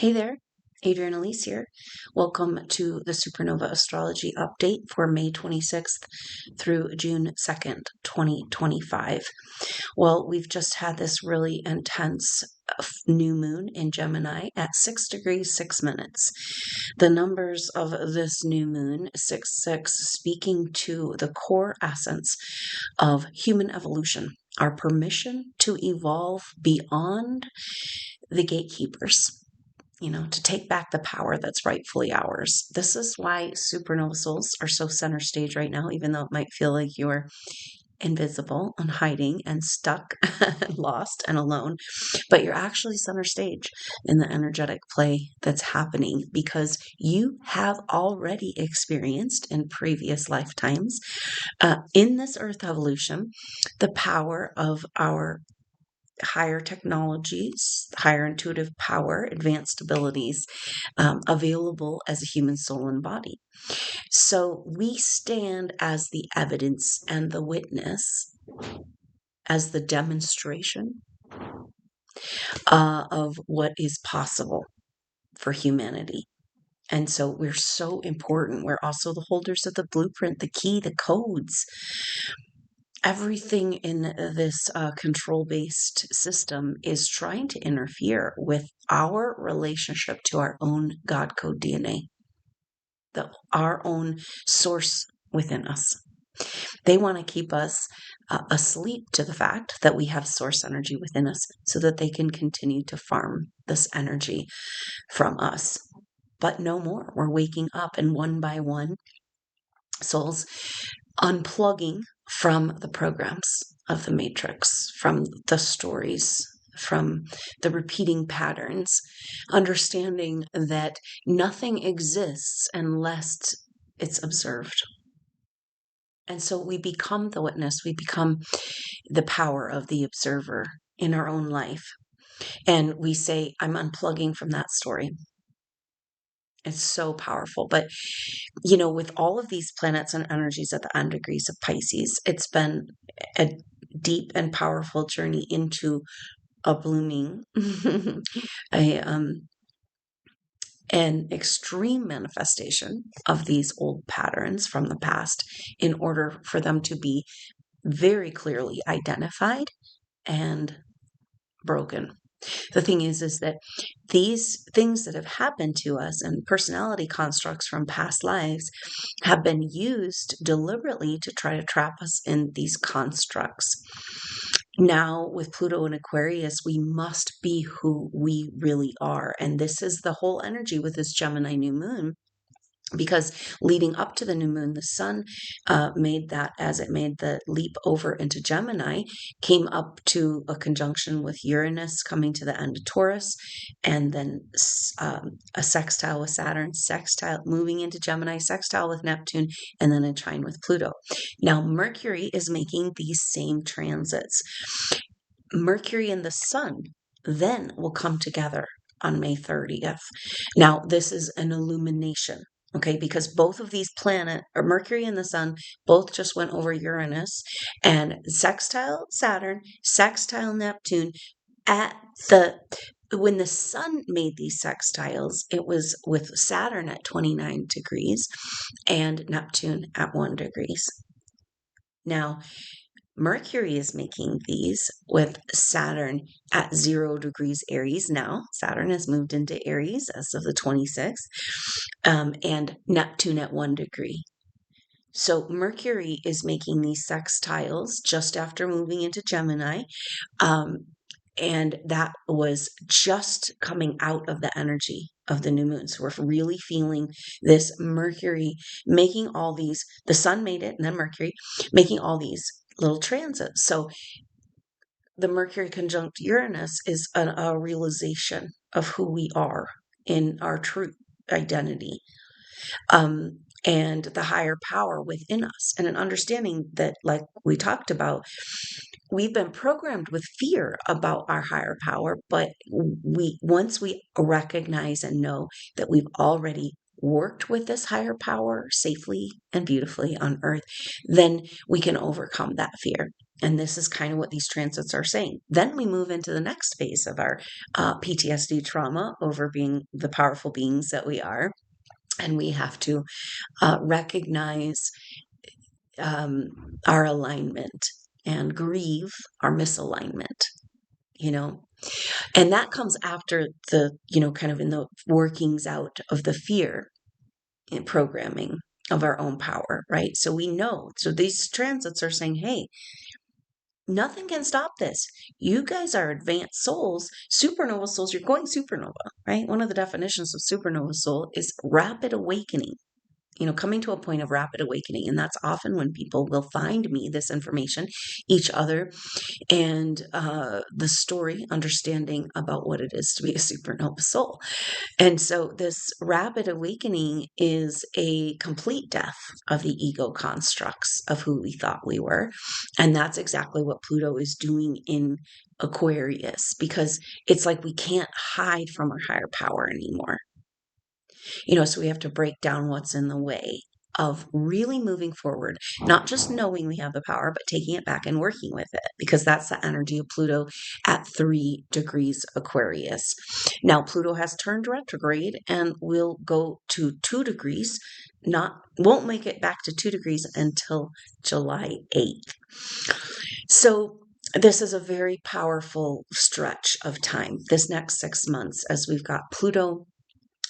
Hey there, Adrian Elise here. Welcome to the SuperNova Astrology update for May 26th through June 2nd, 2025. Well, we've just had this really intense new moon in Gemini at 6 degrees 6 minutes. The numbers of this new moon, 6-6, speaking to the core essence of human evolution, our permission to evolve beyond the gatekeepers, to take back the power that's rightfully ours. This is why supernova souls are so center stage right now, even though it might feel like you're invisible and hiding and stuck and lost and alone. But you're actually center stage in the energetic play that's happening because you have already experienced in previous lifetimes, in this earth evolution, the power of our higher technologies, higher intuitive power, advanced abilities available as a human soul and body. So we stand as the evidence and the witness, as the demonstration of what is possible for humanity. And so we're so important. We're also the holders of the blueprint, the key, the codes. Everything in this control-based system is trying to interfere with our relationship to our own God code DNA, our own source within us. They want to keep us asleep to the fact that we have source energy within us so that they can continue to farm this energy from us. But no more. We're waking up, and one by one, souls unplugging from the programs of the matrix, from the stories, from the repeating patterns, understanding that nothing exists unless it's observed. And so we become the witness, we become the power of the observer in our own life. And we say, I'm unplugging from that story. It's so powerful. But, with all of these planets and energies at the end degrees of Pisces, it's been a deep and powerful journey into a blooming, an extreme manifestation of these old patterns from the past in order for them to be very clearly identified and broken. The thing is that these things that have happened to us and personality constructs from past lives have been used deliberately to try to trap us in these constructs. Now, with Pluto and Aquarius, we must be who we really are. And this is the whole energy with this Gemini new moon. Because leading up to the new moon, the sun made the leap over into Gemini, came up to a conjunction with Uranus coming to the end of Taurus, and then a sextile with Saturn, sextile moving into Gemini, sextile with Neptune, and then a trine with Pluto. Now, Mercury is making these same transits. Mercury and the sun then will come together on May 30th. Now, this is an illumination. Okay, because both of these planets, or Mercury and the Sun, both just went over Uranus, and sextile Saturn, sextile Neptune. When the Sun made these sextiles, it was with Saturn at 29 degrees and Neptune at 1 degrees. Now, Mercury is making these with Saturn at 0 degrees Aries now. Saturn has moved into Aries as of the 26th, and Neptune at 1 degree. So Mercury is making these sextiles just after moving into Gemini, and that was just coming out of the energy of the new moon. So we're really feeling this Mercury making all these, the Sun made it, and then Mercury making all these little transits. So the Mercury conjunct Uranus is a realization of who we are in our true identity, and the higher power within us, and an understanding that, like we talked about, we've been programmed with fear about our higher power, but once we recognize and know that we've already worked with this higher power safely and beautifully on earth, then we can overcome that fear. And this is kind of what these transits are saying. Then we move into the next phase of our PTSD trauma over being the powerful beings that we are. And we have to recognize our alignment and grieve our misalignment, you know. And that comes after the, kind of in the workings out of the fear in programming of our own power, right? So we know. So these transits are saying, hey, nothing can stop this. You guys are advanced souls, supernova souls. You're going supernova, right? One of the definitions of supernova soul is rapid awakening. Coming to a point of rapid awakening. And that's often when people will find me, this information, each other, and the story, understanding about what it is to be a supernova soul. And so this rapid awakening is a complete death of the ego constructs of who we thought we were. And that's exactly what Pluto is doing in Aquarius, because it's like we can't hide from our higher power anymore. So we have to break down what's in the way of really moving forward, not just knowing we have the power, but taking it back and working with it, because that's the energy of Pluto at 3 degrees Aquarius. Now, Pluto has turned retrograde and will go to 2 degrees, won't make it back to 2 degrees until July 8th. So this is a very powerful stretch of time, this next 6 months, as we've got Pluto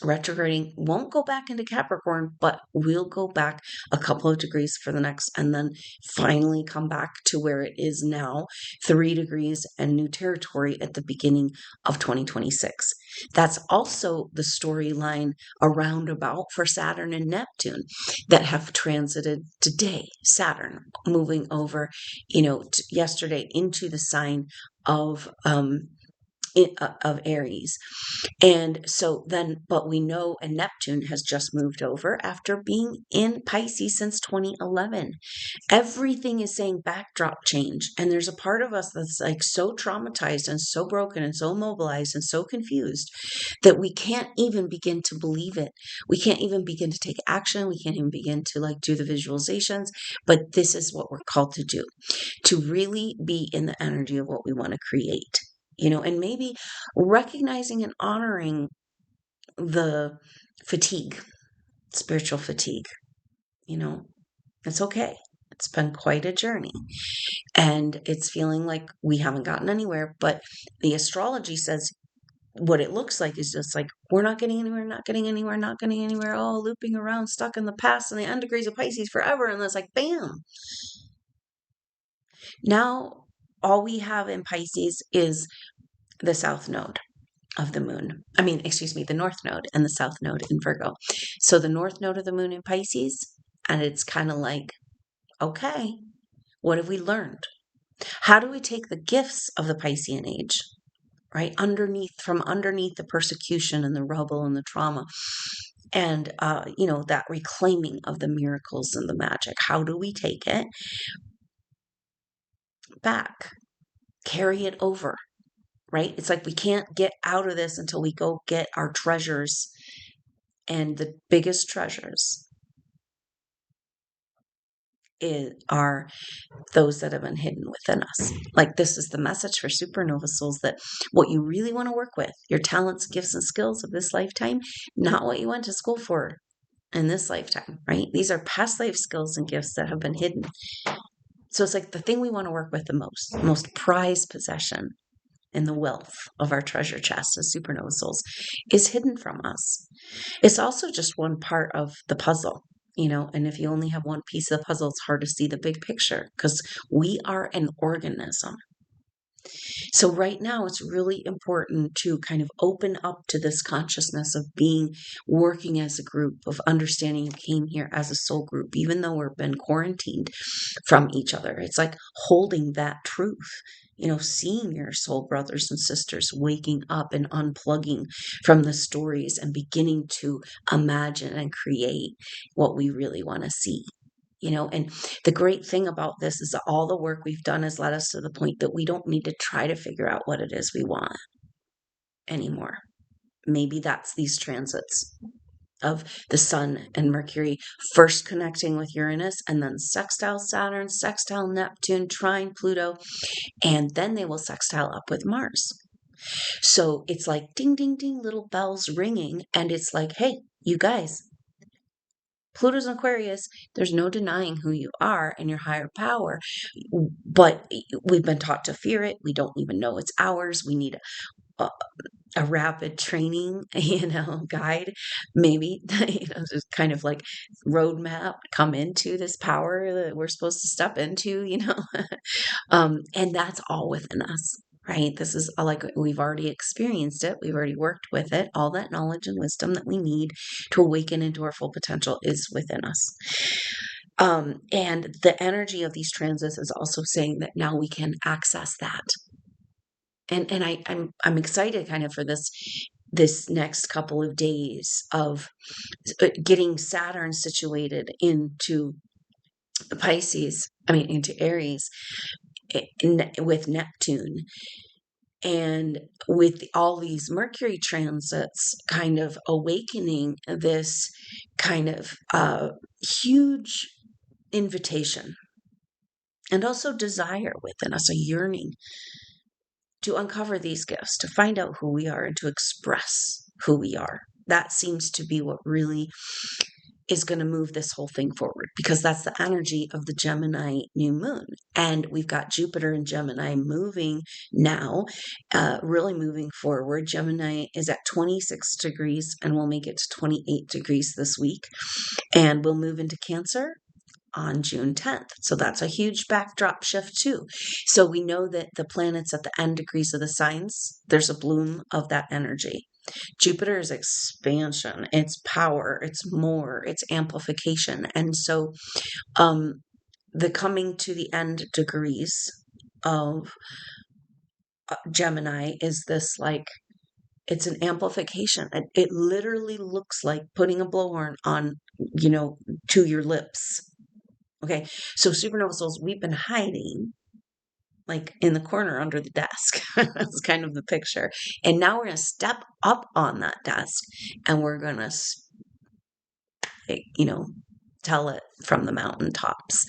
retrograding, won't go back into Capricorn, but will go back a couple of degrees for the next, and then finally come back to where it is now, 3 degrees and new territory at the beginning of 2026. That's also the storyline around about for Saturn and Neptune that have transited today. Saturn moving over, yesterday into the sign of Aries. And so then, but we know, and Neptune has just moved over after being in Pisces since 2011. Everything is saying backdrop change. And there's a part of us that's like so traumatized and so broken and so mobilized and so confused that we can't even begin to believe it. We can't even begin to take action. We can't even begin to do the visualizations. But this is what we're called to do, to really be in the energy of what we want to create. And maybe recognizing and honoring the fatigue, spiritual fatigue. It's okay. It's been quite a journey, and it's feeling like we haven't gotten anywhere. But the astrology says what it looks like is just like we're not getting anywhere, not getting anywhere, not getting anywhere, all looping around, stuck in the past and the end degrees of Pisces forever. And it's like, bam. Now, all we have in Pisces is the south node of the moon. The north node and the south node in Virgo. So the north node of the moon in Pisces, and it's kind of like, okay, what have we learned? How do we take the gifts of the Piscean age, right? From underneath the persecution and the rubble and the trauma, and, that reclaiming of the miracles and the magic. How do we take it back, carry it over? Right? It's like we can't get out of this until we go get our treasures. And the biggest treasures are those that have been hidden within us. Like, this is the message for supernova souls, that what you really want to work with, your talents, gifts, and skills of this lifetime, not what you went to school for in this lifetime, right? These are past life skills and gifts that have been hidden. So it's like the thing we want to work with the most prized possession and the wealth of our treasure chest as supernova souls is hidden from us. It's also just one part of the puzzle, and if you only have one piece of the puzzle, it's hard to see the big picture, because we are an organism. So right now, it's really important to kind of open up to this consciousness of working as a group, of understanding you came here as a soul group, even though we've been quarantined from each other. It's like holding that truth, seeing your soul brothers and sisters waking up and unplugging from the stories and beginning to imagine and create what we really want to see. And the great thing about this is that all the work we've done has led us to the point that we don't need to try to figure out what it is we want anymore. Maybe that's these transits of the Sun and Mercury first connecting with Uranus, and then sextile Saturn, sextile Neptune, trine Pluto, and then they will sextile up with Mars. So it's like ding, ding, ding, little bells ringing, and it's like, hey, you guys, Pluto's in Aquarius, there's no denying who you are and your higher power, but we've been taught to fear it. We don't even know it's ours. We need a rapid training, guide, maybe, just kind of like roadmap, come into this power that we're supposed to step into, and that's all within us. Right? This is like we've already experienced it. We've already worked with it. All that knowledge and wisdom that we need to awaken into our full potential is within us. And the energy of these transits is also saying that now we can access that. And I'm excited kind of for this next couple of days of getting Saturn situated into Pisces, into Aries, with Neptune, and with all these Mercury transits kind of awakening this kind of huge invitation and also desire within us, a yearning to uncover these gifts, to find out who we are and to express who we are. That seems to be what really is going to move this whole thing forward, because that's the energy of the Gemini new moon. And we've got Jupiter and Gemini moving now, really moving forward. Gemini is at 26 degrees and we'll make it to 28 degrees this week. And we'll move into Cancer on June 10th. So that's a huge backdrop shift too. So we know that the planets at the end degrees of the signs, there's a bloom of that energy. Jupiter is expansion, it's power, it's more, it's amplification. And so the coming to the end degrees of Gemini is this, like, it's an amplification. It literally looks like putting a blowhorn on, to your lips. Okay, so supernova souls, we've been hiding like in the corner under the desk. That's kind of the picture. And now we're going to step up on that desk and we're going to, tell it from the mountaintops.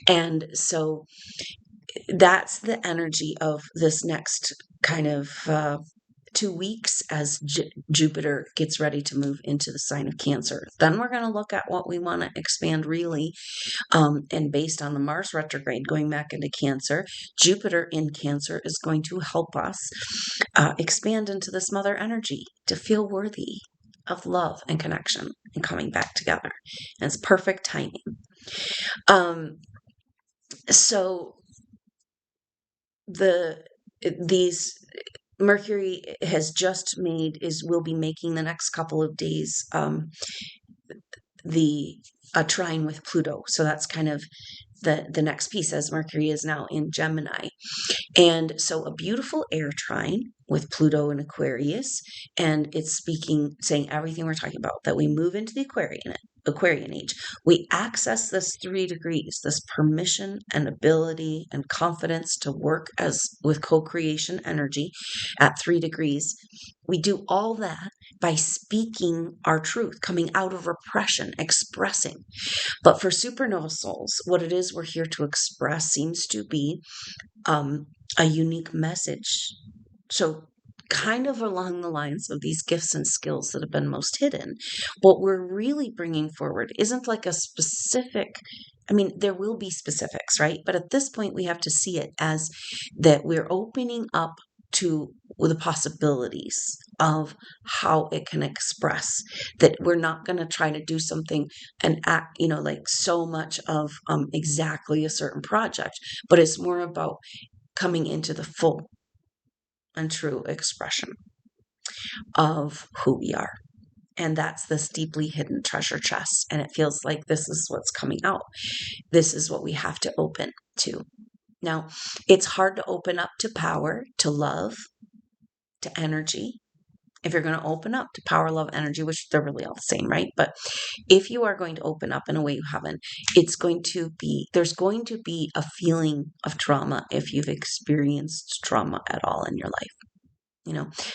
And so that's the energy of this next kind of 2 weeks as Jupiter gets ready to move into the sign of Cancer. Then we're going to look at what we want to expand really. And based on the Mars retrograde going back into Cancer, Jupiter in Cancer is going to help us expand into this mother energy to feel worthy of love and connection and coming back together. And it's perfect timing. So these Mercury has just will be making the next couple of days a trine with Pluto. So that's kind of the next piece, as Mercury is now in Gemini. And so a beautiful air trine with Pluto in Aquarius, and it's saying everything we're talking about, that we move into the Aquarian age. We access this 3 degrees, this permission and ability and confidence to work with co-creation energy at 3 degrees. We do all that by speaking our truth, coming out of repression, expressing. But for supernova souls, what it is we're here to express seems to be a unique message. So kind of along the lines of these gifts and skills that have been most hidden, what we're really bringing forward isn't like a specific, there will be specifics, right? But at this point, we have to see it as that we're opening up to the possibilities of how it can express, that we're not going to try to do something and act, like so much of exactly a certain project, but it's more about coming into the full and true expression of who we are. And that's this deeply hidden treasure chest. And it feels like this is what's coming out. This is what we have to open to. Now, it's hard to open up to power, to love, to energy. If you're going to open up to power, love, energy, which they're really all the same, right? But if you are going to open up in a way you haven't, there's going to be a feeling of trauma if you've experienced trauma at all in your life.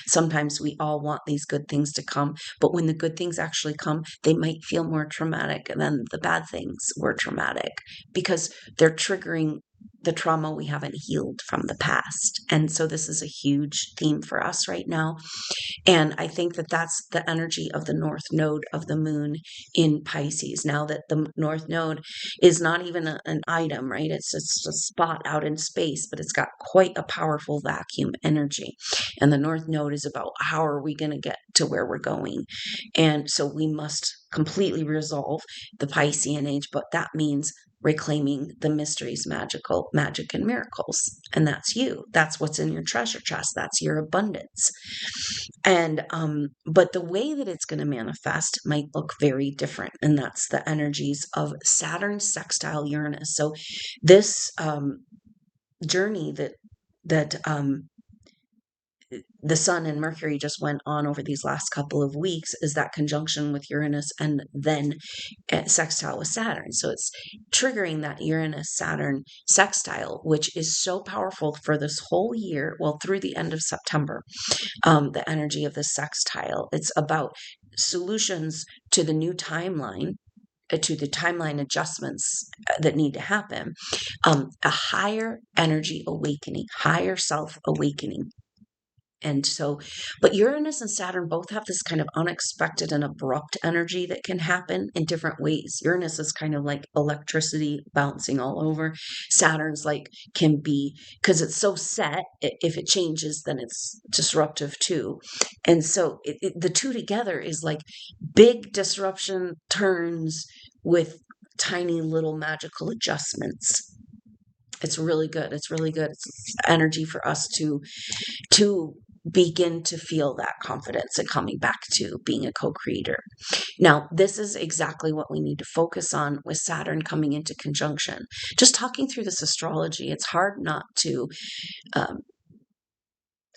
Sometimes we all want these good things to come, but when the good things actually come, they might feel more traumatic than the bad things were traumatic because they're triggering the trauma we haven't healed from the past. And so this is a huge theme for us right now. And I think that that's the energy of the North Node of the moon in Pisces. Now that the North Node is not even an item, right? It's just a spot out in space, but it's got quite a powerful vacuum energy. And the North Node is about how are we going to get to where we're going? And so we must completely resolve the Piscean age, but that means reclaiming the mysteries, magic and miracles. And that's you. That's what's in your treasure chest. That's your abundance. And but the way that it's going to manifest might look very different. And that's the energies of Saturn sextile Uranus. So this journey that the Sun and Mercury just went on over these last couple of weeks is that conjunction with Uranus and then sextile with Saturn. So it's triggering that Uranus-Saturn sextile, which is so powerful for this whole year, well, through the end of September, the energy of the sextile. It's about solutions to the new timeline, to the timeline adjustments that need to happen, a higher energy awakening, higher self awakening. And so, but Uranus and Saturn both have this kind of unexpected and abrupt energy that can happen in different ways. Uranus is kind of like electricity bouncing all over. Saturn's like can be, because it's so set, if it changes, then it's disruptive too. And so the two together is like big disruption turns with tiny little magical adjustments. It's really good. It's really good. It's energy for us to begin to feel that confidence and coming back to being a co-creator. Now, this is exactly what we need to focus on with Saturn coming into conjunction. Just talking through this astrology, it's hard not to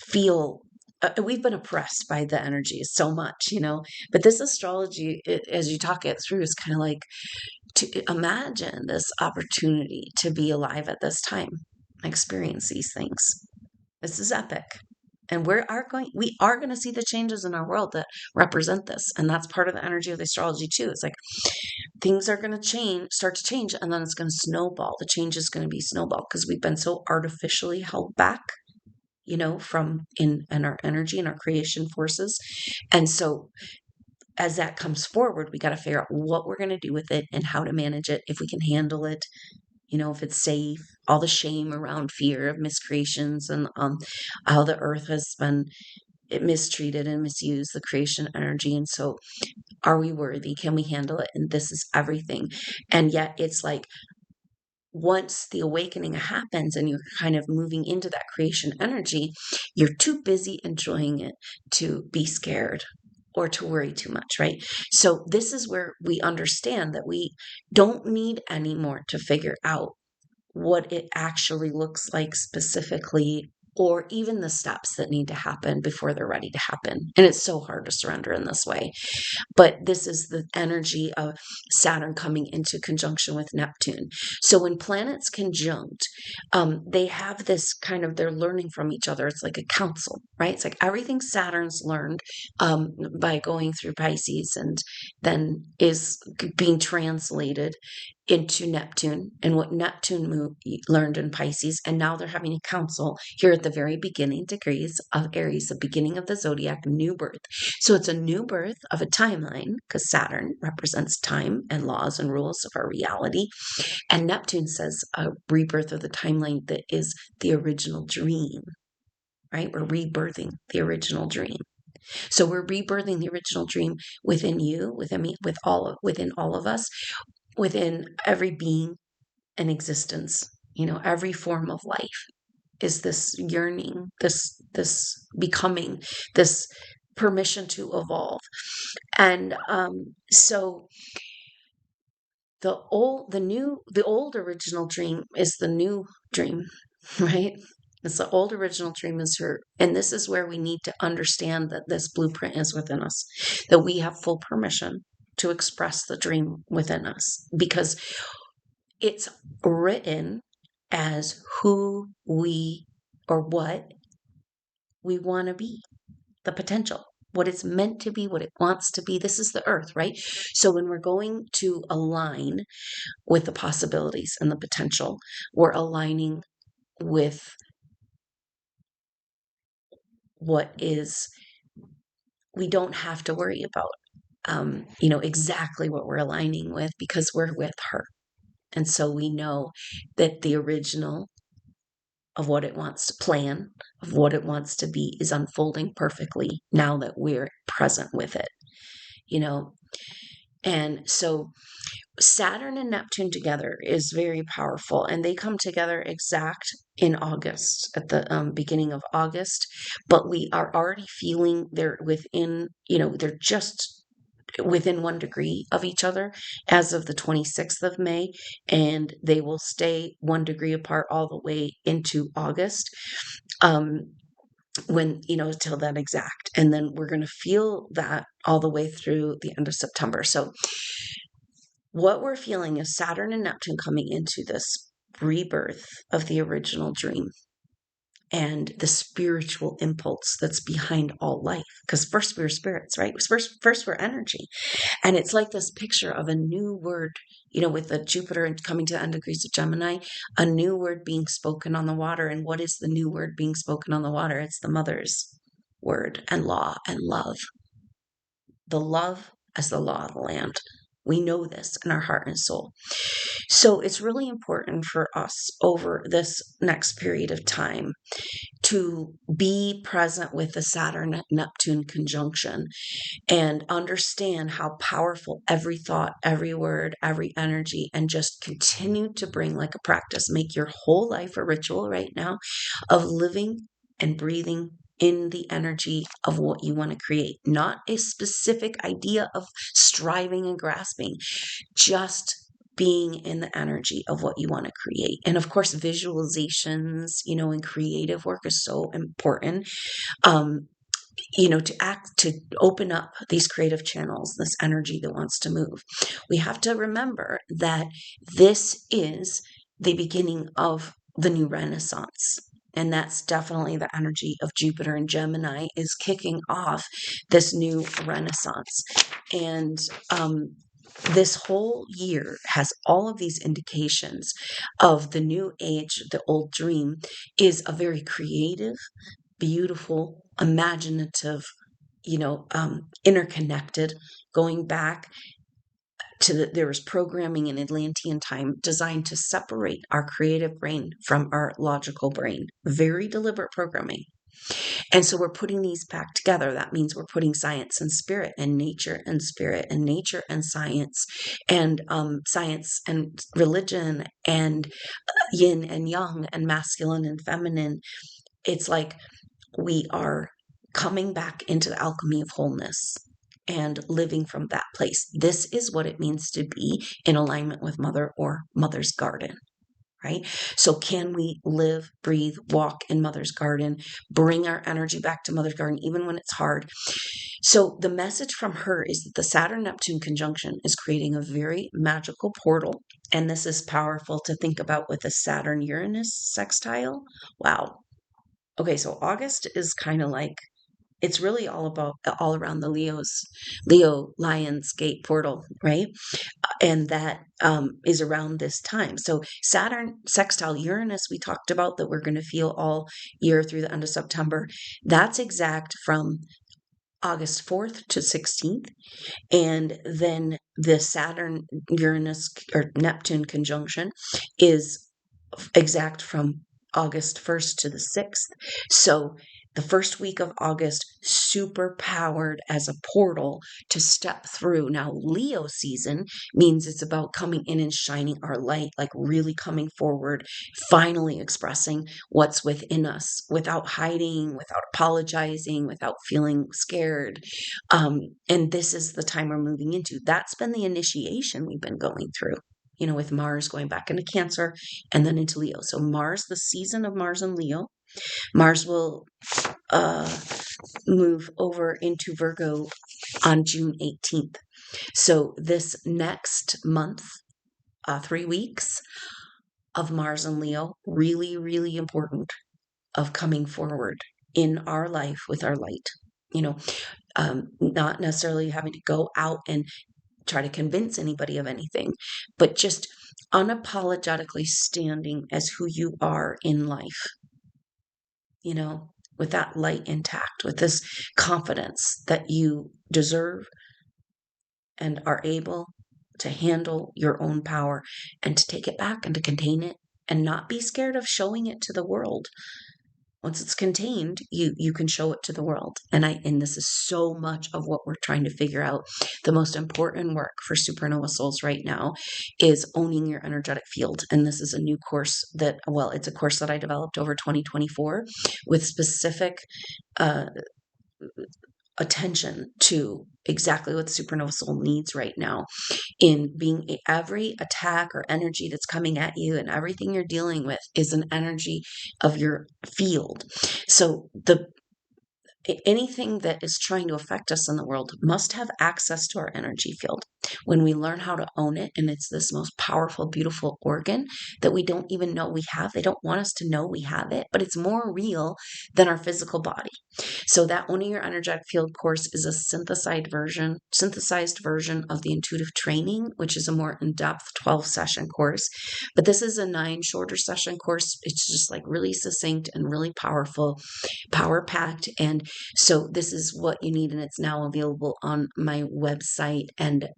feel we've been oppressed by the energies so much, but this astrology, as you talk it through, is kind of like to imagine this opportunity to be alive at this time, experience these things. This is epic. And we are going to see the changes in our world that represent this. And that's part of the energy of the astrology too. It's like things are going to start to change, and then it's going to snowball. The change is going to be snowball because we've been so artificially held back, from in our energy and our creation forces. And so as that comes forward, we got to figure out what we're going to do with it and how to manage it, if we can handle it, if it's safe, all the shame around fear of miscreations and how the earth has been mistreated and misused, the creation energy. And so are we worthy? Can we handle it? And this is everything. And yet it's like, once the awakening happens and you're kind of moving into that creation energy, you're too busy enjoying it to be scared or to worry too much, right? So this is where we understand that we don't need anymore to figure out what it actually looks like specifically, or even the steps that need to happen before they're ready to happen. And it's so hard to surrender in this way. But this is the energy of Saturn coming into conjunction with Neptune. So when planets conjunct, they have this kind of, they're learning from each other. It's like a council, right? It's like everything Saturn's learned by going through Pisces and then is being translated into Neptune and what Neptune learned in Pisces. And now they're having a council here at the very beginning degrees of Aries, the beginning of the zodiac, new birth. So it's a new birth of a timeline because Saturn represents time and laws and rules of our reality. And Neptune says a rebirth of the timeline that is the original dream, right? We're rebirthing the original dream. So we're rebirthing the original dream within you, within me, within all of us, within every being and existence. Every form of life is this yearning, this becoming, this permission to evolve. And so the old original dream is the new dream, right? It's the old original dream is her. And this is where we need to understand that this blueprint is within us, that we have full permission to express the dream within us, because it's written as who we or what we want to be, the potential, what it's meant to be, what it wants to be. This is the earth, right? So when we're going to align with the possibilities and the potential, we're aligning with what is, we don't have to worry about, exactly what we're aligning with because we're with her. And so we know that the original of what it wants to plan, of what it wants to be, is unfolding perfectly now that we're present with it, you know? And so Saturn and Neptune together is very powerful, and they come together exact in August, at the beginning of August. But we are already feeling they're within, they're just within 1 degree of each other as of the 26th of May, and they will stay 1 degree apart all the way into August. When, till that exact. And then we're going to feel that all the way through the end of September. So what we're feeling is Saturn and Neptune coming into this rebirth of the original dream and the spiritual impulse that's behind all life. Because first we're spirits, right? First we're energy. And it's like this picture of a new word, with the Jupiter and coming to the end degrees of Gemini, a new word being spoken on the water. And what is the new word being spoken on the water? It's the mother's word and law and love. The love as the law of the land. We know this in our heart and soul. So it's really important for us over this next period of time to be present with the Saturn-Neptune conjunction and understand how powerful every thought, every word, every energy, and just continue to bring, like a practice, make your whole life a ritual right now of living and breathing in the energy of what you want to create, not a specific idea of striving and grasping, just being in the energy of what you want to create. And of course, visualizations, and creative work is so important. To open up these creative channels, this energy that wants to move. We have to remember that this is the beginning of the new Renaissance. And that's definitely the energy of Jupiter and Gemini is kicking off this new Renaissance. And this whole year has all of these indications of the new age. The old dream is a very creative, beautiful, imaginative, interconnected, going back to there was programming in Atlantean time designed to separate our creative brain from our logical brain. Very deliberate programming. And so we're putting these back together. That means we're putting science and spirit, and nature and spirit, and nature and science and religion, and yin and yang, and masculine and feminine. It's like we are coming back into the alchemy of wholeness and living from that place. This is what it means to be in alignment with Mother or Mother's garden, right? So can we live, breathe, walk in Mother's garden, bring our energy back to Mother's garden, even when it's hard? So the message from her is that the Saturn-Neptune conjunction is creating a very magical portal. And this is powerful to think about with a Saturn-Uranus sextile. Wow. Okay, so August is kind of like, it's really all around the Leo Lion's Gate portal, right? And that is around this time. So Saturn sextile Uranus, we talked about that we're going to feel all year through the end of September. That's exact from August 4th to 16th. And then the Saturn Uranus or Neptune conjunction is exact from August 1st to the 6th. So the first week of August, super powered as a portal to step through. Now, Leo season means it's about coming in and shining our light, like really coming forward, finally expressing what's within us without hiding, without apologizing, without feeling scared. And this is the time we're moving into. That's been the initiation we've been going through, with Mars going back into Cancer and then into Leo. So Mars, the season of Mars and Leo, Mars will move over into Virgo on June 18th. So this next month, 3 weeks of Mars and Leo, really, really important of coming forward, in our life with our light, not necessarily having to go out and try to convince anybody of anything, but just unapologetically standing as who you are in life, with that light intact, with this confidence that you deserve and are able to handle your own power and to take it back and to contain it and not be scared of showing it to the world. Once it's contained, you can show it to the world. And this is so much of what we're trying to figure out. The most important work for supernova souls right now is owning your energetic field. And this is a new course it's a course that I developed over 2024 with specific attention to exactly what the supernova soul needs right now in being every attack or energy that's coming at you, and everything you're dealing with is an energy of your field. So anything that is trying to affect us in the world must have access to our energy field. When we learn how to own it, and it's this most powerful, beautiful organ that we don't even know we have. They don't want us to know we have it, but it's more real than our physical body. So that Owning Your Energetic Field course is a synthesized version of the intuitive training, which is a more in-depth 12-session course. But this is a 9 shorter session course. It's just like really succinct and really powerful, power-packed. And so this is what you need, and it's now available on my website. And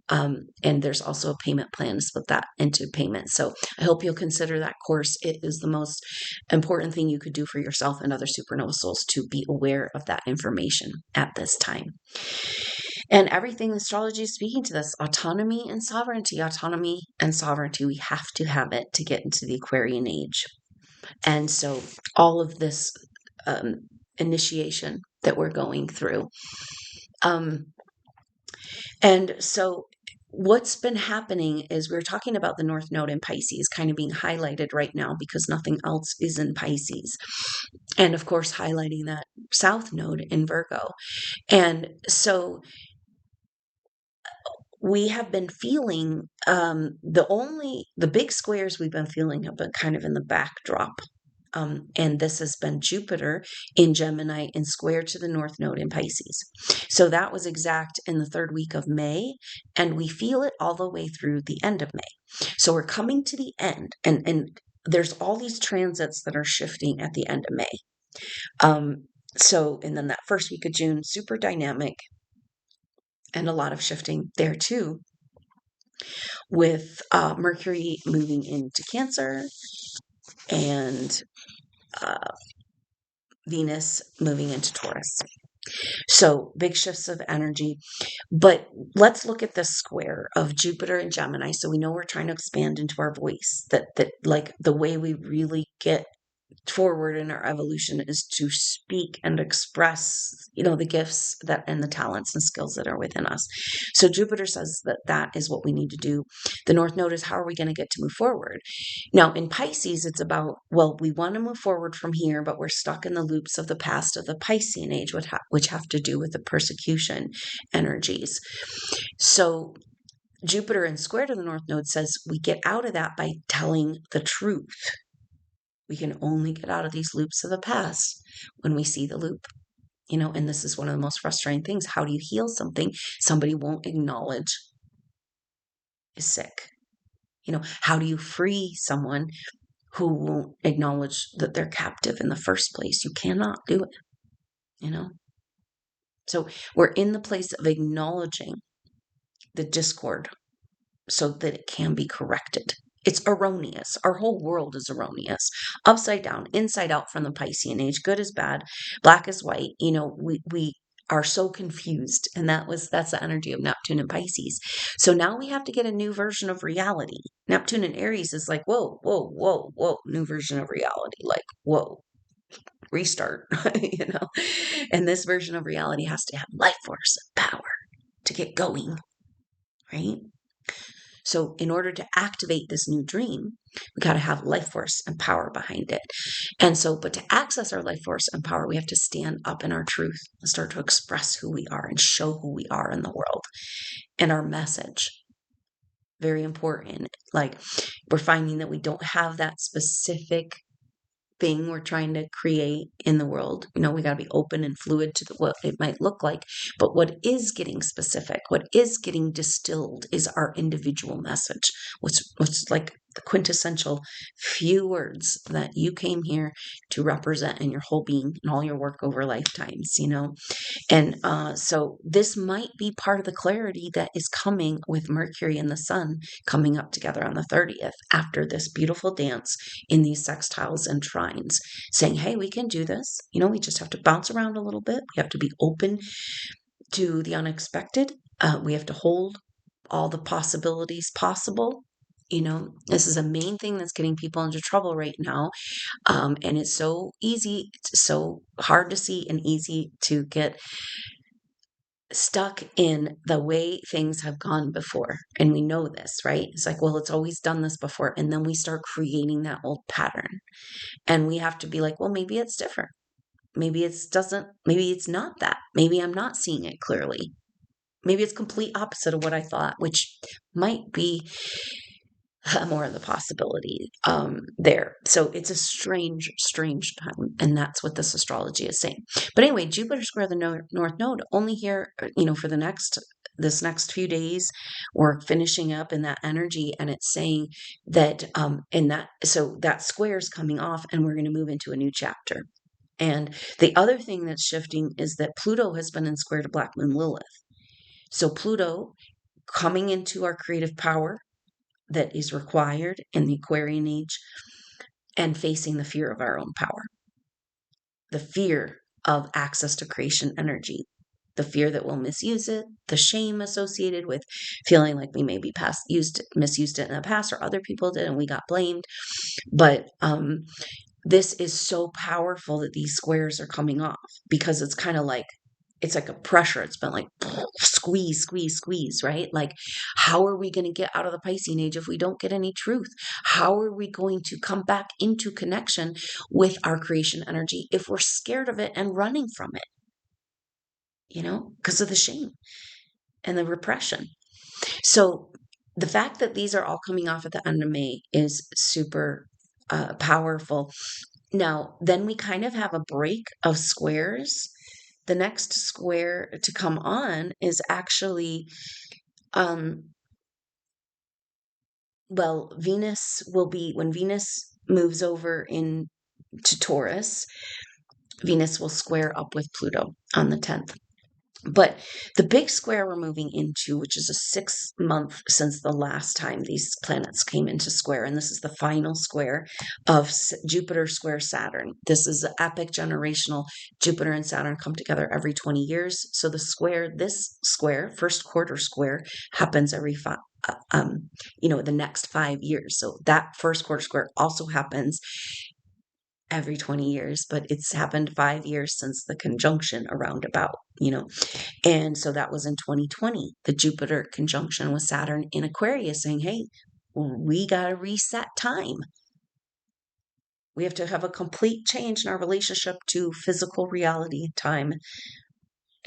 there's also a payment plan to split that into payments. So I hope you'll consider that course. It is the most important thing you could do for yourself and other supernova souls, to be aware of that information at this time. And everything astrology is speaking to this: autonomy and sovereignty. Autonomy and sovereignty, we have to have it to get into the Aquarian age. And so all of this initiation that we're going through. And so what's been happening is we're talking about the North Node in Pisces kind of being highlighted right now because nothing else is in Pisces. And of course, highlighting that South Node in Virgo. And so we have been feeling the big squares we've been feeling have been kind of in the backdrop. And this has been Jupiter in Gemini and square to the North Node in Pisces. So that was exact in the 3rd week of May, and we feel it all the way through the end of May. So we're coming to the end, and there's all these transits that are shifting at the end of May. And then that 1st week of June, super dynamic, and a lot of shifting there too, with Mercury moving into Cancer and Venus moving into Taurus. So big shifts of energy. But let's look at this square of Jupiter and Gemini. So we know we're trying to expand into our voice, that like the way we really get forward in our evolution is to speak and express, the gifts and the talents and skills that are within us. So Jupiter says that is what we need to do. The North Node is, how are we going to get to move forward? Now in Pisces, it's about, we want to move forward from here, but we're stuck in the loops of the past of the Piscean age, which have to do with the persecution energies. So Jupiter in square to the North Node says we get out of that by telling the truth. We can only get out of these loops of the past when we see the loop, and this is one of the most frustrating things. How do you heal something somebody won't acknowledge is sick? How do you free someone who won't acknowledge that they're captive in the first place? You cannot do it, So we're in the place of acknowledging the discord so that it can be corrected. It's erroneous. Our whole world is erroneous. Upside down, inside out from the Piscean age. Good is bad, black is white. We are so confused. And that's the energy of Neptune and Pisces. So now we have to get a new version of reality. Neptune and Aries is like, whoa, whoa, whoa, whoa, new version of reality. Like, whoa, restart, And this version of reality has to have life force and power to get going, right? So in order to activate this new dream, we got to have life force and power behind it. And so, but to access our life force and power, we have to stand up in our truth and start to express who we are and show who we are in the world and our message. Very important. Like, we're finding that we don't have that specific thing we're trying to create in the world. We got to be open and fluid to what it might look like. But what is getting specific, what is getting distilled is our individual message, what's like the quintessential few words that you came here to represent in your whole being and all your work over lifetimes, And so this might be part of the clarity that is coming with Mercury and the Sun coming up together on the 30th after this beautiful dance in these sextiles and trines, saying, hey, we can do this. We just have to bounce around a little bit. We have to be open to the unexpected. We have to hold all the possibilities possible. This is a main thing that's getting people into trouble right now. And it's so easy, it's so hard to see and easy to get stuck in the way things have gone before. And we know this, right? It's like, well, it's always done this before. And then we start creating that old pattern. And we have to be like, well, maybe it's different. Maybe maybe it's not that. Maybe I'm not seeing it clearly. Maybe it's complete opposite of what I thought, which might be more of the possibility there. So it's a strange time. And that's what this astrology is saying. But anyway, Jupiter square the North Node only here, for this next few days, we're finishing up in that energy, and it's saying that so that square is coming off and we're going to move into a new chapter. And the other thing that's shifting is that Pluto has been in square to Black Moon Lilith. So Pluto coming into our creative power that is required in the Aquarian age and facing the fear of our own power, the fear of access to creation energy, the fear that we'll misuse it, the shame associated with feeling like we maybe misused it in the past, or other people did and we got blamed. But this is so powerful that these squares are coming off, because it's kind of like, it's like a pressure. It's been like squeeze, right? Like, how are we going to get out of the Piscean age if we don't get any truth? How are we going to come back into connection with our creation energy if we're scared of it and running from it? Because of the shame and the repression. So the fact that these are all coming off at the end of May is super powerful. Now, then we kind of have a break of squares. The next square to come on is actually, Venus will be, when Venus moves over into Taurus, Venus will square up with Pluto on the 10th. But the big square we're moving into, which is a 6 month since the last time these planets came into square, and this is the final square of Jupiter square Saturn. This is an epic generational. Jupiter and Saturn come together every 20 years. So this square, first quarter square, happens every the next 5 years. So that first quarter square also happens every 20 years, but it's happened 5 years since the conjunction around about, And so that was in 2020, the Jupiter conjunction with Saturn in Aquarius, saying, hey, we got to reset time. We have to have a complete change in our relationship to physical reality time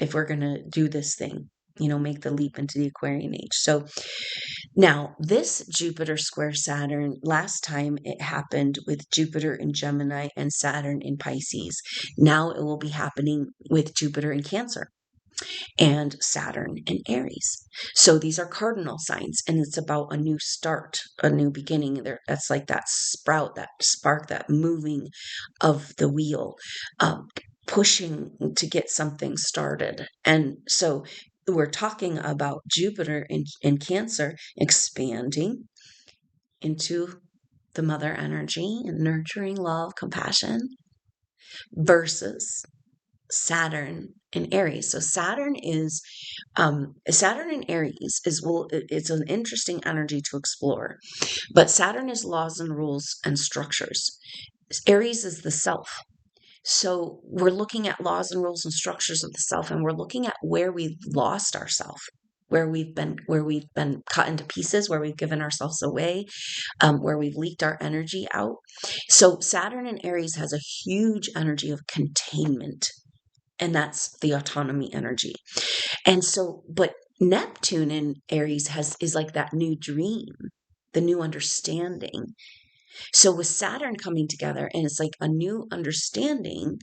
if we're going to do this thing, make the leap into the Aquarian age. So now this Jupiter square Saturn, last time it happened with Jupiter in Gemini and Saturn in Pisces. Now it will be happening with Jupiter in Cancer and Saturn in Aries. So these are cardinal signs, and it's about a new start, a new beginning. That's like that sprout, that spark, that moving of the wheel, pushing to get something started. And so we're talking about Jupiter in Cancer expanding into the mother energy and nurturing love, compassion, versus Saturn in Aries. So Saturn in Aries it's an interesting energy to explore. But Saturn is laws and rules and structures. Aries is the self. So we're looking at laws and rules and structures of the self, and we're looking at where we've lost ourselves, where we've been cut into pieces, where we've given ourselves away, where we've leaked our energy out. So Saturn in Aries has a huge energy of containment, and that's the autonomy energy. And so, but Neptune in Aries is like that new dream, the new understanding. So with Saturn coming together, and it's like a new understanding,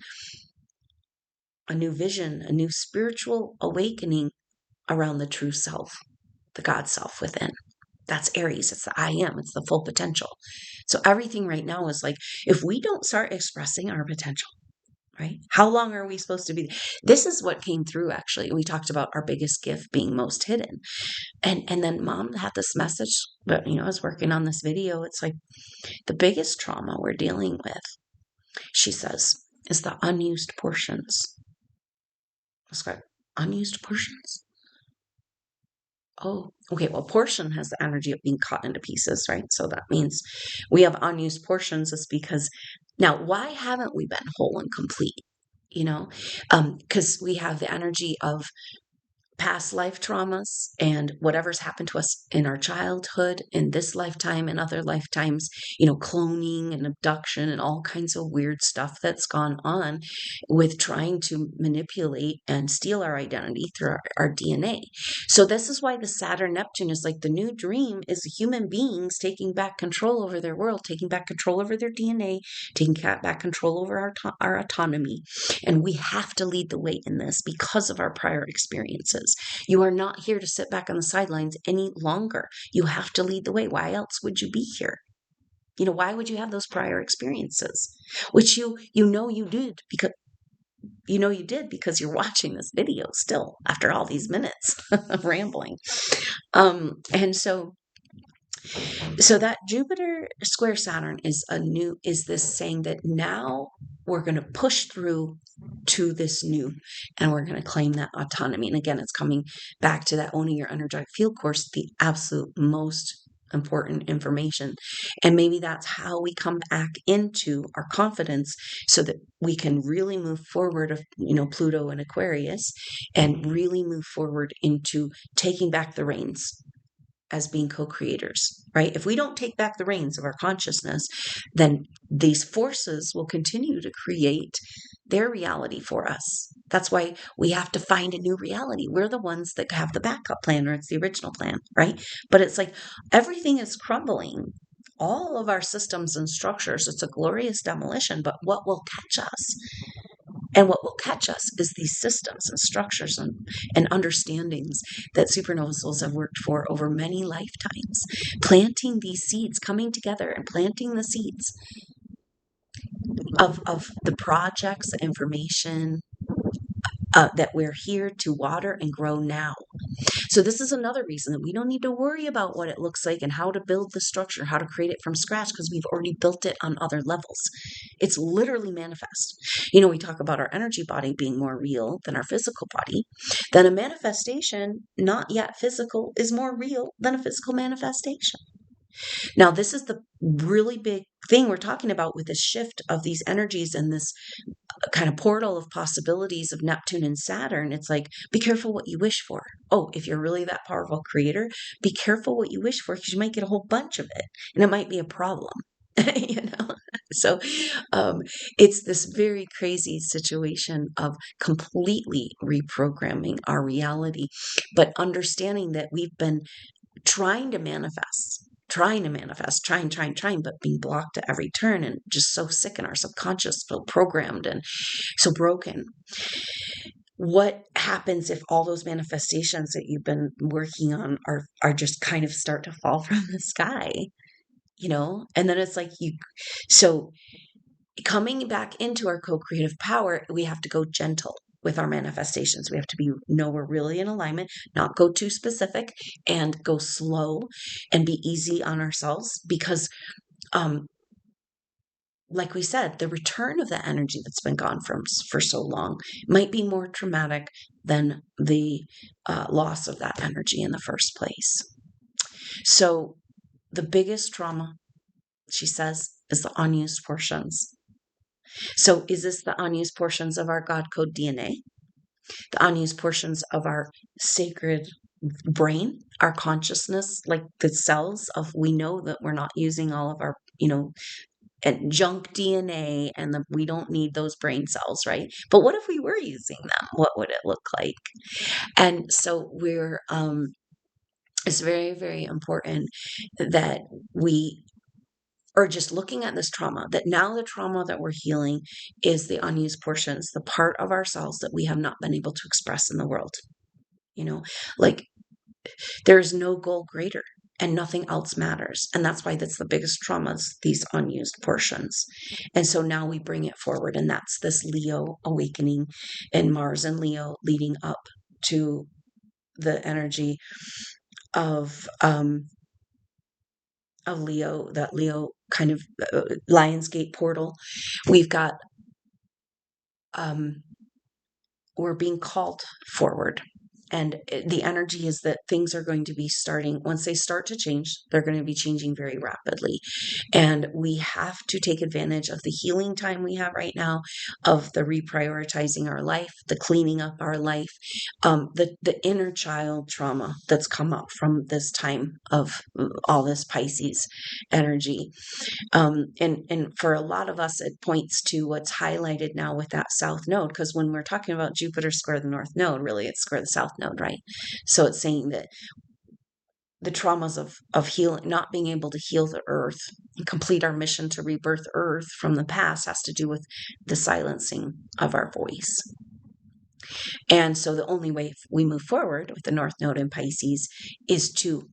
a new vision, a new spiritual awakening around the true self, the God self within. That's Aries. It's the I am. It's the full potential. So everything right now is like, if we don't start expressing our potential, right? How long are we supposed to be? This is what came through, actually. We talked about our biggest gift being most hidden. And then mom had this message, but I was working on this video. It's like the biggest trauma we're dealing with, she says, is the unused portions. It's like, unused portions? Oh, okay. Well, portion has the energy of being cut into pieces, right? So that means we have unused portions. Is because now, why haven't we been whole and complete? Because we have the energy of past life traumas and whatever's happened to us in our childhood, in this lifetime and other lifetimes, cloning and abduction and all kinds of weird stuff that's gone on with trying to manipulate and steal our identity through our DNA. So this is why the Saturn Neptune is like the new dream is human beings taking back control over their world, taking back control over their DNA, taking back control over our autonomy. And we have to lead the way in this because of our prior experiences. You are not here to sit back on the sidelines any longer. You have to lead the way. Why else would you be here? Why would you have those prior experiences? Which you did because you're watching this video still after all these minutes of rambling. And so that Jupiter square Saturn is this saying that now we're going to push through to this new, and we're going to claim that autonomy. And again, it's coming back to that owning your energetic field course, the absolute most important information. And maybe that's how we come back into our confidence so that we can really move forward of, Pluto and Aquarius, and really move forward into taking back the reins as being co-creators, right? If we don't take back the reins of our consciousness, then these forces will continue to create their reality for us. That's why we have to find a new reality. We're the ones that have the backup plan, or it's the original plan, right? But it's like everything is crumbling. All of our systems and structures, it's a glorious demolition, but what will catch us? And what will catch us is these systems and structures and understandings that supernova souls have worked for over many lifetimes, planting these seeds, coming together and planting the seeds of the projects, the information that we're here to water and grow now. So this is another reason that we don't need to worry about what it looks like and how to build the structure, how to create it from scratch, because we've already built it on other levels. It's literally manifest. We talk about our energy body being more real than our physical body. Then a manifestation, not yet physical, is more real than a physical manifestation. Now, this is the really big thing we're talking about with this shift of these energies and this kind of portal of possibilities of Neptune and Saturn. It's like, be careful what you wish for. Oh, if you're really that powerful creator, be careful what you wish for, because you might get a whole bunch of it and it might be a problem. So it's this very crazy situation of completely reprogramming our reality, but understanding that we've been trying to manifest, but being blocked at every turn, and just so sick in our subconscious, so programmed and so broken. What happens if all those manifestations that you've been working on are just kind of start to fall from the sky, And then it's like so coming back into our co-creative power, we have to go gentle with our manifestations. We have to know we're really in alignment, not go too specific, and go slow and be easy on ourselves, because like we said, the return of the energy that's been gone for so long might be more traumatic than the loss of that energy in the first place. So the biggest trauma, she says, is the unused portions. So is this the unused portions of our God code DNA? The unused portions of our sacred brain, our consciousness, like the cells of, we know that we're not using all of our, and junk DNA, and we don't need those brain cells, right? But what if we were using them? What would it look like? And so it's very, very important that we or just looking at this trauma, that now the trauma that we're healing is the unused portions, the part of ourselves that we have not been able to express in the world. Like there's no goal greater and nothing else matters. And that's why that's the biggest traumas, these unused portions. And so now we bring it forward. And that's this Leo awakening, and Mars and Leo leading up to the energy of Leo, that Leo kind of Lionsgate portal. We've got, we're being called forward. And the energy is that things are going to be starting, once they start to change, they're going to be changing very rapidly. And we have to take advantage of the healing time we have right now, of the reprioritizing our life, the cleaning up our life, the inner child trauma that's come up from this time of all this Pisces energy. And for a lot of us, it points to what's highlighted now with that south node, because when we're talking about Jupiter square the north node, really it's square the south node, right? So it's saying that the traumas of healing, not being able to heal the earth and complete our mission to rebirth earth from the past, has to do with the silencing of our voice. And so the only way we move forward with the north node in Pisces is to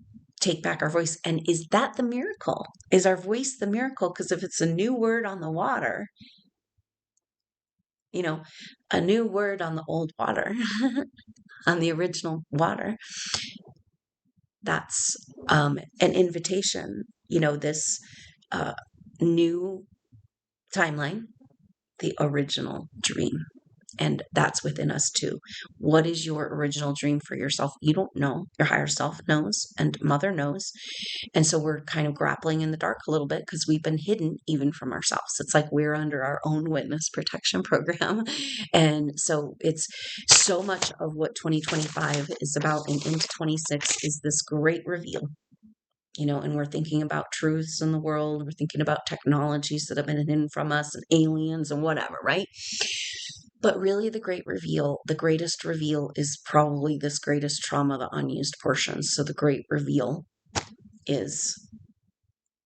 take back our voice. And is that the miracle? Is our voice the miracle? Because if it's a new word on the water, a new word on the old water, on the original water, that's an invitation, this new timeline, the original dream. And that's within us too. What is your original dream for yourself? You don't know. Your higher self knows, and mother knows. And so we're kind of grappling in the dark a little bit because we've been hidden even from ourselves. It's like we're under our own witness protection program. And so it's so much of what 2025 is about and into 26 is this great reveal. And we're thinking about truths in the world. We're thinking about technologies that have been hidden from us and aliens and whatever, right? But really the greatest reveal is probably this greatest trauma, the unused portions. So the great reveal is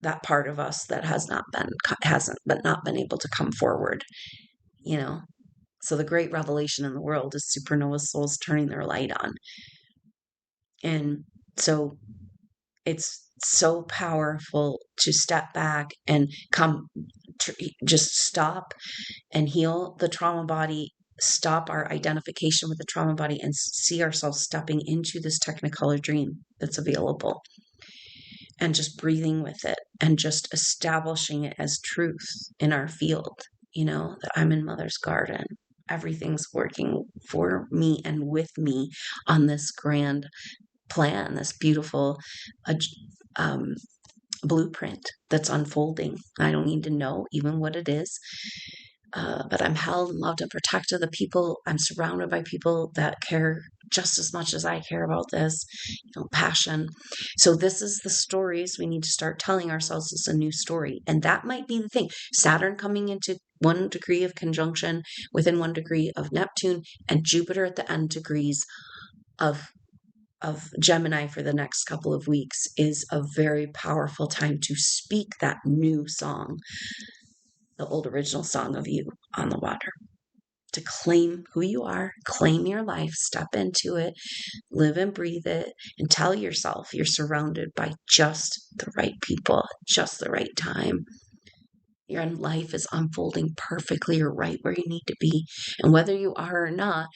that part of us that hasn't been able to come forward, So the great revelation in the world is supernova souls turning their light on. And so it's so powerful to step back and just stop and heal the trauma body, stop our identification with the trauma body, and see ourselves stepping into this technicolor dream that's available, and just breathing with it and just establishing it as truth in our field, that I'm in Mother's garden. Everything's working for me and with me on this grand plan, this beautiful blueprint that's unfolding. I don't need to know even what it is, but I'm held and loved and protected. The people, I'm surrounded by people that care just as much as I care about this, passion. So this is the stories we need to start telling ourselves. It's a new story. And that might be the thing. Saturn coming into 1 degree of conjunction within 1 degree of Neptune, and Jupiter at the end degrees of Gemini for the next couple of weeks is a very powerful time to speak that new song, the old original song of you on the water, to claim who you are, claim your life, step into it, live and breathe it, and tell yourself you're surrounded by just the right people, just the right time. Your life is unfolding perfectly. You're right where you need to be. And whether you are or not,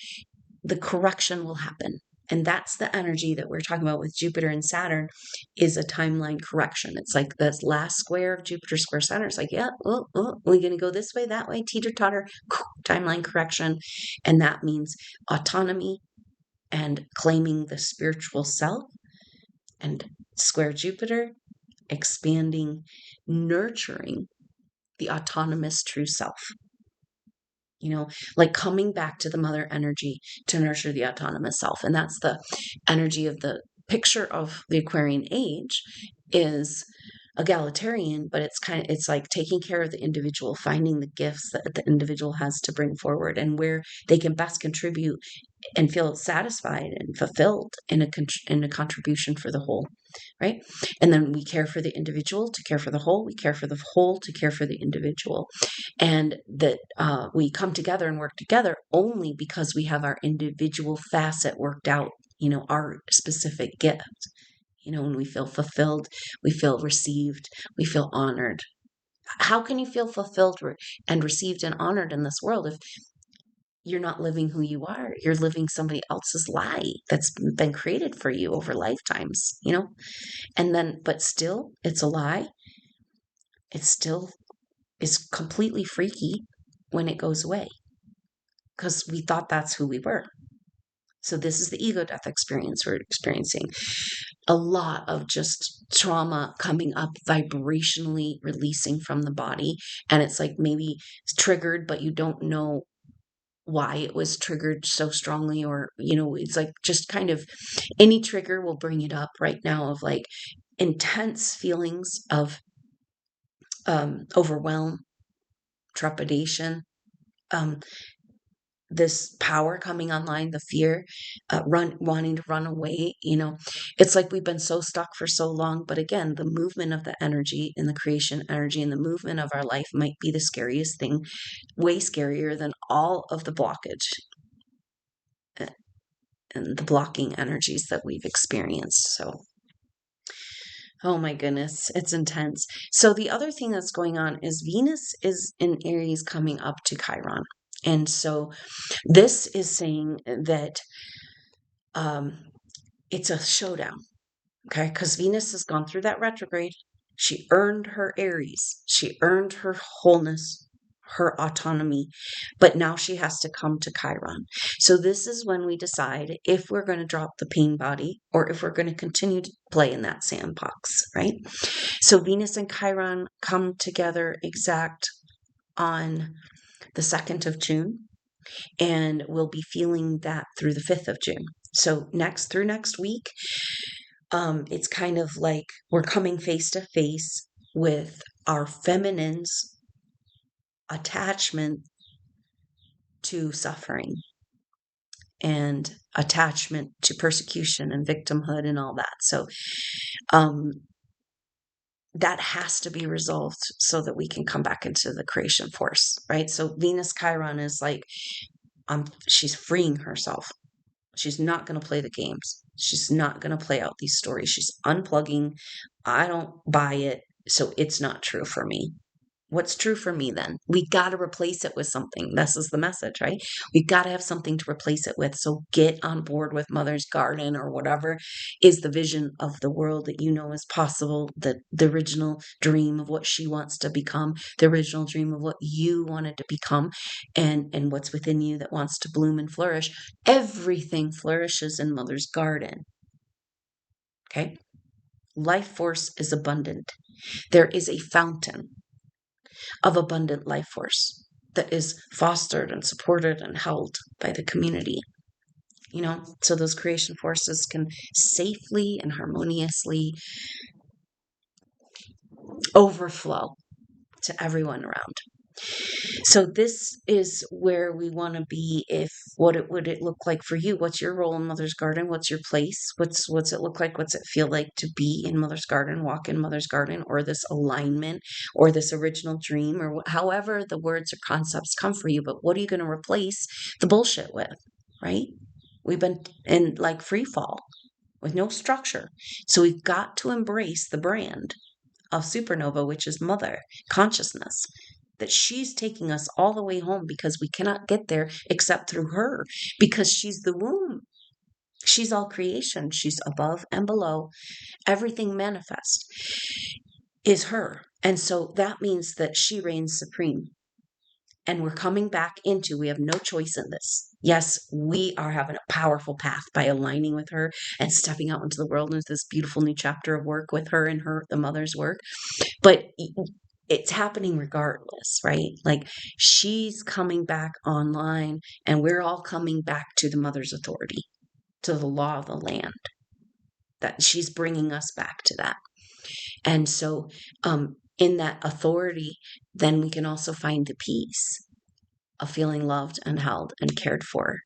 the correction will happen. And that's the energy that we're talking about with Jupiter and Saturn, is a timeline correction. It's like the last square of Jupiter square Saturn. It's like, yeah, we're going to go this way, that way, teeter-totter, timeline correction. And that means autonomy and claiming the spiritual self. And square Jupiter, expanding, nurturing the autonomous true self. Like coming back to the mother energy to nurture the autonomous self. And that's the energy of the picture of the Aquarian age, is egalitarian, but it's like taking care of the individual, finding the gifts that the individual has to bring forward and where they can best contribute and feel satisfied and fulfilled in a contribution for the whole, right? And then we care for the individual to care for the whole. We care for the whole to care for the individual, and that we come together and work together only because we have our individual facet worked out. Our specific gift. When we feel fulfilled, we feel received, we feel honored. How can you feel fulfilled and received and honored in this world if you're not living who you are? You're living somebody else's lie that's been created for you over lifetimes, and then, but still, it's a lie. It still is completely freaky when it goes away because we thought that's who we were. So this is the ego death experience we're experiencing. A lot of just trauma coming up, vibrationally releasing from the body. And it's like maybe it's triggered, but you don't know why it was triggered so strongly, or it's like just kind of any trigger will bring it up right now, of like intense feelings of overwhelm, trepidation, this power coming online, the fear, wanting to run away. It's like we've been so stuck for so long. But again, the movement of the energy and the creation energy and the movement of our life might be the scariest thing, way scarier than all of the blockage and the blocking energies that we've experienced. So, oh my goodness, it's intense. So the other thing that's going on is Venus is in Aries coming up to Chiron. And so this is saying that it's a showdown, okay? Because Venus has gone through that retrograde. She earned her Aries. She earned her wholeness, her autonomy, but now she has to come to Chiron. So this is when we decide if we're going to drop the pain body or if we're going to continue to play in that sandbox, right? So Venus and Chiron come together exact on the 2nd of June, and we'll be feeling that through the 5th of June. So next week, it's kind of like we're coming face to face with our feminine's attachment to suffering and attachment to persecution and victimhood and all that. So that has to be resolved so that we can come back into the creation force, right? So Venus Chiron is like, she's freeing herself. She's not going to play the games. She's not going to play out these stories. She's unplugging. I don't buy it, so it's not true for me. What's true for me then? We got to replace it with something. This is the message, right? We got to have something to replace it with. So get on board with Mother's Garden or whatever is the vision of the world that is possible, the original dream of what she wants to become, the original dream of what you wanted to become, and what's within you that wants to bloom and flourish. Everything flourishes in Mother's Garden. Okay? Life force is abundant. There is a fountain of abundant life force that is fostered and supported and held by the community. So those creation forces can safely and harmoniously overflow to everyone around. So this is where we want to be. What would it look like for you? What's your role in Mother's Garden? What's your place? What's it look like? What's it feel like to be in Mother's Garden, walk in Mother's Garden, or this alignment, or this original dream, or however the words or concepts come for you? But what are you going to replace the bullshit with, right? We've been in like free fall with no structure. So we've got to embrace the brand of SuperNova, which is Mother Consciousness, that she's taking us all the way home because we cannot get there except through her, because she's the womb. She's all creation. She's above and below. Everything manifest is her. And so that means that she reigns supreme. And we're coming back we have no choice in this. Yes, we are having a powerful path by aligning with her and stepping out into the world into this beautiful new chapter of work with her and the mother's work. But it's happening regardless, right? Like she's coming back online and we're all coming back to the mother's authority, to the law of the land, that she's bringing us back to that. And so in that authority, then we can also find the peace of feeling loved and held and cared for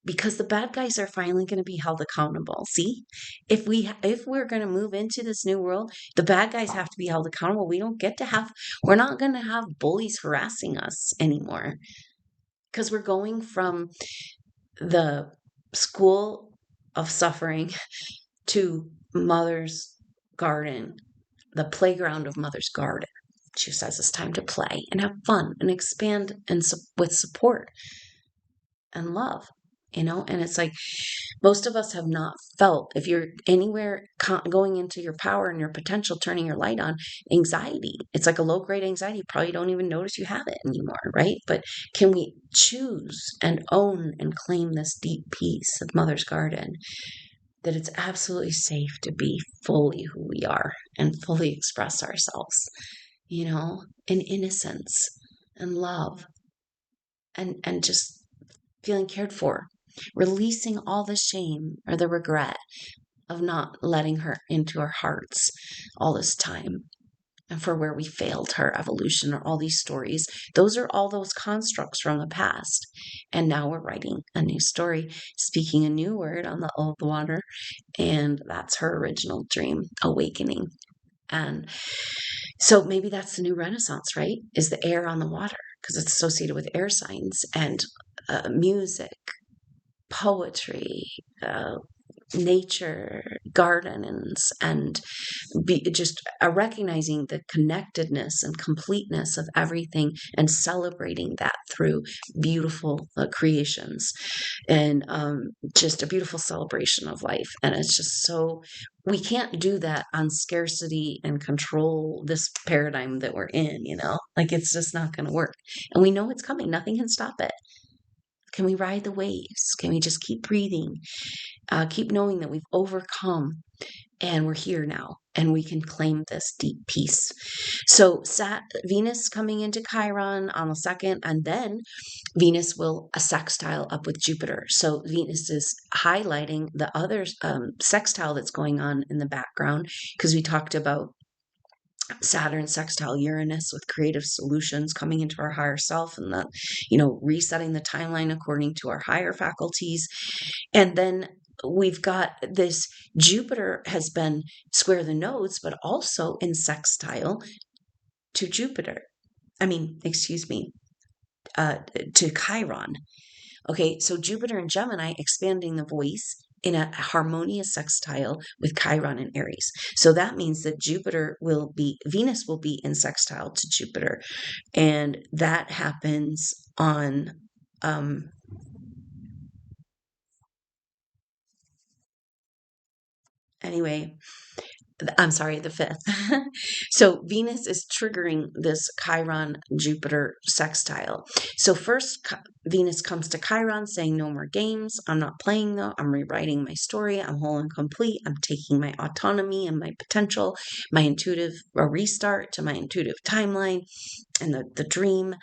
because the bad guys are finally going to be held accountable. See, if we're going to move into this new world, the bad guys have to be held accountable. We're not going to have bullies harassing us anymore, because we're going from the school of suffering to mother's garden, the playground of mother's garden. She says it's time to play and have fun and expand and with support and love, and it's like most of us have not felt, if you're anywhere going into your power and your potential, turning your light on, anxiety. It's like a low grade anxiety. You probably don't even notice you have it anymore, right? But can we choose and own and claim this deep peace of mother's garden, that it's absolutely safe to be fully who we are and fully express ourselves, in innocence and love, and just feeling cared for, releasing all the shame or the regret of not letting her into our hearts all this time, and for where we failed her evolution, or all these stories. Those are all those constructs from the past. And now we're writing a new story, speaking a new word on the old water. And that's her original dream awakening. And so maybe that's the new Renaissance, right? Is the air on the water, because it's associated with air signs and music, poetry, nature, gardens, and just recognizing the connectedness and completeness of everything, and celebrating that through beautiful creations, and just a beautiful celebration of life. And it's just so, we can't do that on scarcity and control, this paradigm that we're in, like it's just not going to work. And we know it's coming. Nothing can stop it. Can we ride the waves? Can we just keep breathing? Keep knowing that we've overcome, and we're here now, and we can claim this deep peace. So Venus coming into Chiron on the 2nd, and then Venus will a sextile up with Jupiter. So Venus is highlighting the other sextile that's going on in the background, because we talked about Saturn sextile Uranus with creative solutions, coming into our higher self, and that, resetting the timeline according to our higher faculties. And then we've got this Jupiter has been square the nodes, but also in sextile to Jupiter. To Chiron. Okay, so Jupiter and Gemini expanding the voice in a harmonious sextile with Chiron and Aries. So that means that Venus will be in sextile to Jupiter. And that happens on, anyway, I'm sorry, the 5th. So Venus is triggering this Chiron-Jupiter sextile. So first, Venus comes to Chiron saying, no more games. I'm not playing though. I'm rewriting my story. I'm whole and complete. I'm taking my autonomy and my potential, a restart to my intuitive timeline and the dream.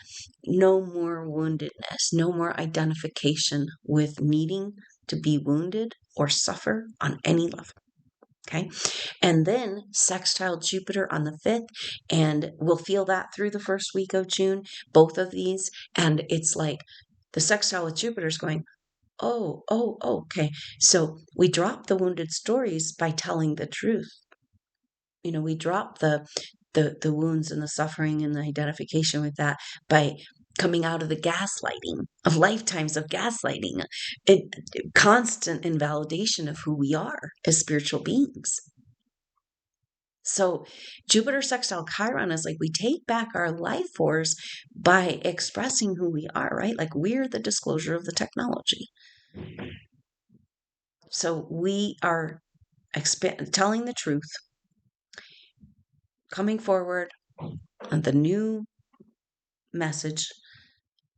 No more woundedness. No more identification with needing to be wounded or suffer on any level. Okay. And then sextile Jupiter on the 5th, and we'll feel that through the first week of June, both of these. And it's like the sextile with Jupiter is going, oh, okay. So we drop the wounded stories by telling the truth. We drop the wounds and the suffering and the identification with that by coming out of the gaslighting of lifetimes of gaslighting, constant invalidation of who we are as spiritual beings. So Jupiter sextile Chiron is like, we take back our life force by expressing who we are, right? Like we're the disclosure of the technology. So we are telling the truth, coming forward, and the new message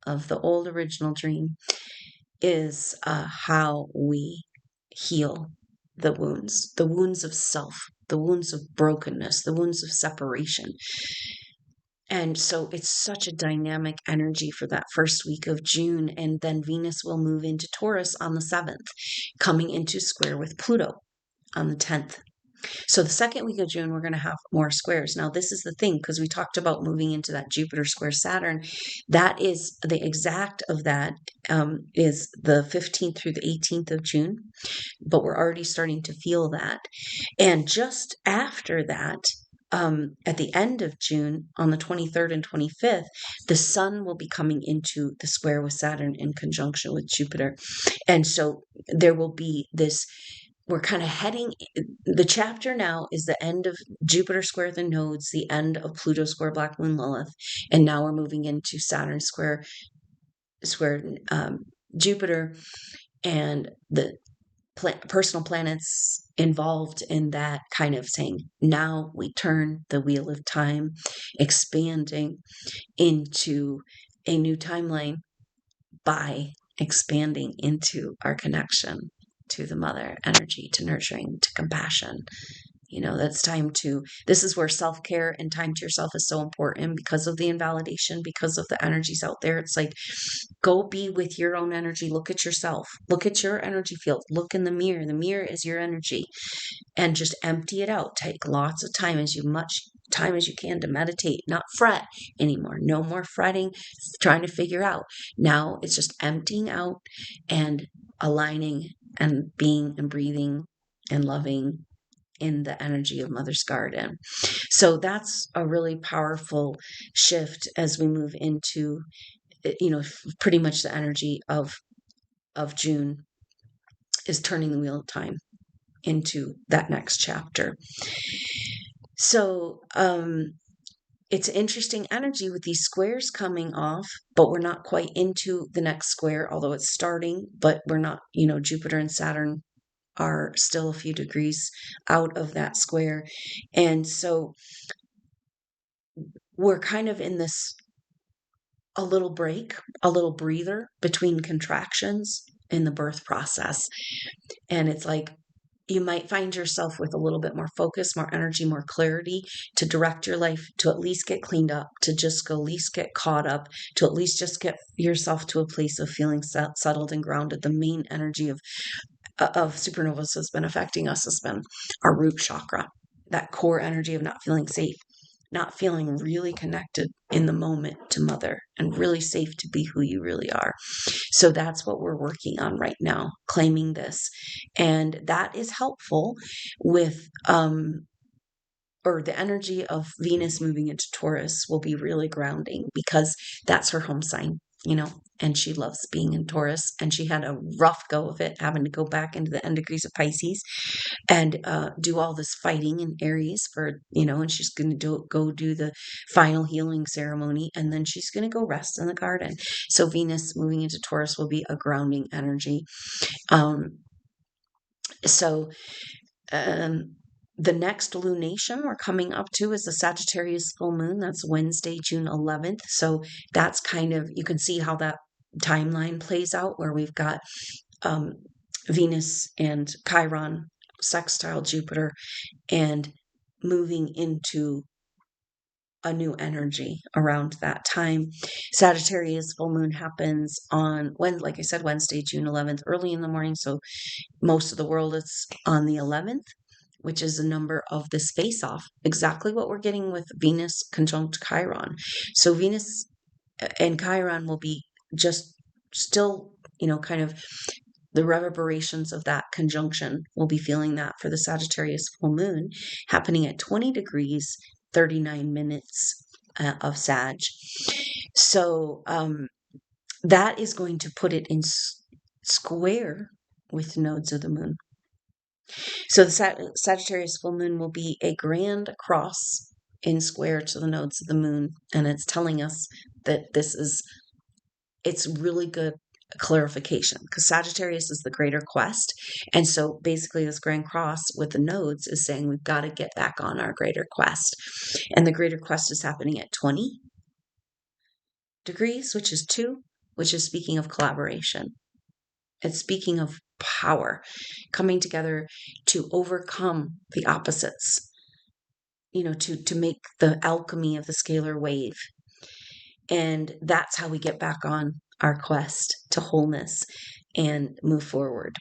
of the old original dream is how we heal the wounds of self, the wounds of brokenness, the wounds of separation. And so it's such a dynamic energy for that first week of June. And then Venus will move into Taurus on the 7th, coming into square with Pluto on the 10th. So the second week of June, we're going to have more squares. Now, this is the thing, because we talked about moving into that Jupiter square Saturn. That is the exact of that is the 15th through the 18th of June, but we're already starting to feel that. And just after that, at the end of June, on the 23rd and 25th, the sun will be coming into the square with Saturn in conjunction with Jupiter. And so there will be this, we're kind of heading, the chapter now is the end of Jupiter square the nodes, the end of Pluto square Black Moon Lilith, and now we're moving into Saturn square Jupiter, and the personal planets involved in that, kind of saying, now we turn the wheel of time, expanding into a new timeline by expanding into our connection to the mother energy, to nurturing, to compassion. That's time to, this is where self-care and time to yourself is so important, because of the invalidation, because of the energies out there. It's like, go be with your own energy. Look at yourself. Look at your energy field. Look in the mirror. The mirror is your energy, and just empty it out. Take lots of time, much time as you can, to meditate, not fret anymore. No more fretting, trying to figure out. Now it's just emptying out and aligning and being and breathing and loving in the energy of Mother's Garden. So that's a really powerful shift as we move into, pretty much the energy of June is turning the wheel of time into that next chapter. So it's interesting energy with these squares coming off, but we're not quite into the next square, although it's starting, but we're not, Jupiter and Saturn are still a few degrees out of that square. And so we're kind of in this, a little break, a little breather between contractions in the birth process. And it's like, you might find yourself with a little bit more focus, more energy, more clarity to direct your life, to at least get cleaned up, to just go, at least get caught up, to at least just get yourself to a place of feeling settled and grounded. The main energy of supernovas has been affecting us has been our root chakra, that core energy of not feeling safe, not feeling really connected in the moment to mother, and really safe to be who you really are. So that's what we're working on right now, claiming this. And that is helpful with, or the energy of Venus moving into Taurus will be really grounding, because that's her home sign, and she loves being in Taurus. And she had a rough go of it, having to go back into the end degrees of Pisces and do all this fighting in Aries for, and she's going to go do the final healing ceremony, and then she's going to go rest in the garden. So Venus moving into Taurus will be a grounding energy. So the next lunation we're coming up to is the Sagittarius full moon. That's Wednesday, June 11th. So that's kind of, you can see how that timeline plays out, where we've got Venus and Chiron sextile Jupiter and moving into a new energy around that time. Sagittarius full moon happens on, like I said, Wednesday, June 11th, early in the morning. So most of the world, it's on the 11th, which is the number of this face off. Exactly what we're getting with Venus conjunct Chiron. So Venus and Chiron will be just still, kind of the reverberations of that conjunction. We'll be feeling that for the Sagittarius full moon happening at 20 degrees, 39 minutes of Sag. So that is going to put it in square with the nodes of the moon. So the Sagittarius full moon will be a grand cross in square to the nodes of the moon. And it's telling us that it's really good clarification, because Sagittarius is the greater quest. And so basically this grand cross with the nodes is saying we've got to get back on our greater quest. And the greater quest is happening at 20 degrees, which is 2, which is speaking of collaboration. It's speaking of power coming together to overcome the opposites, to make the alchemy of the scalar wave. And that's how we get back on our quest to wholeness and move forward.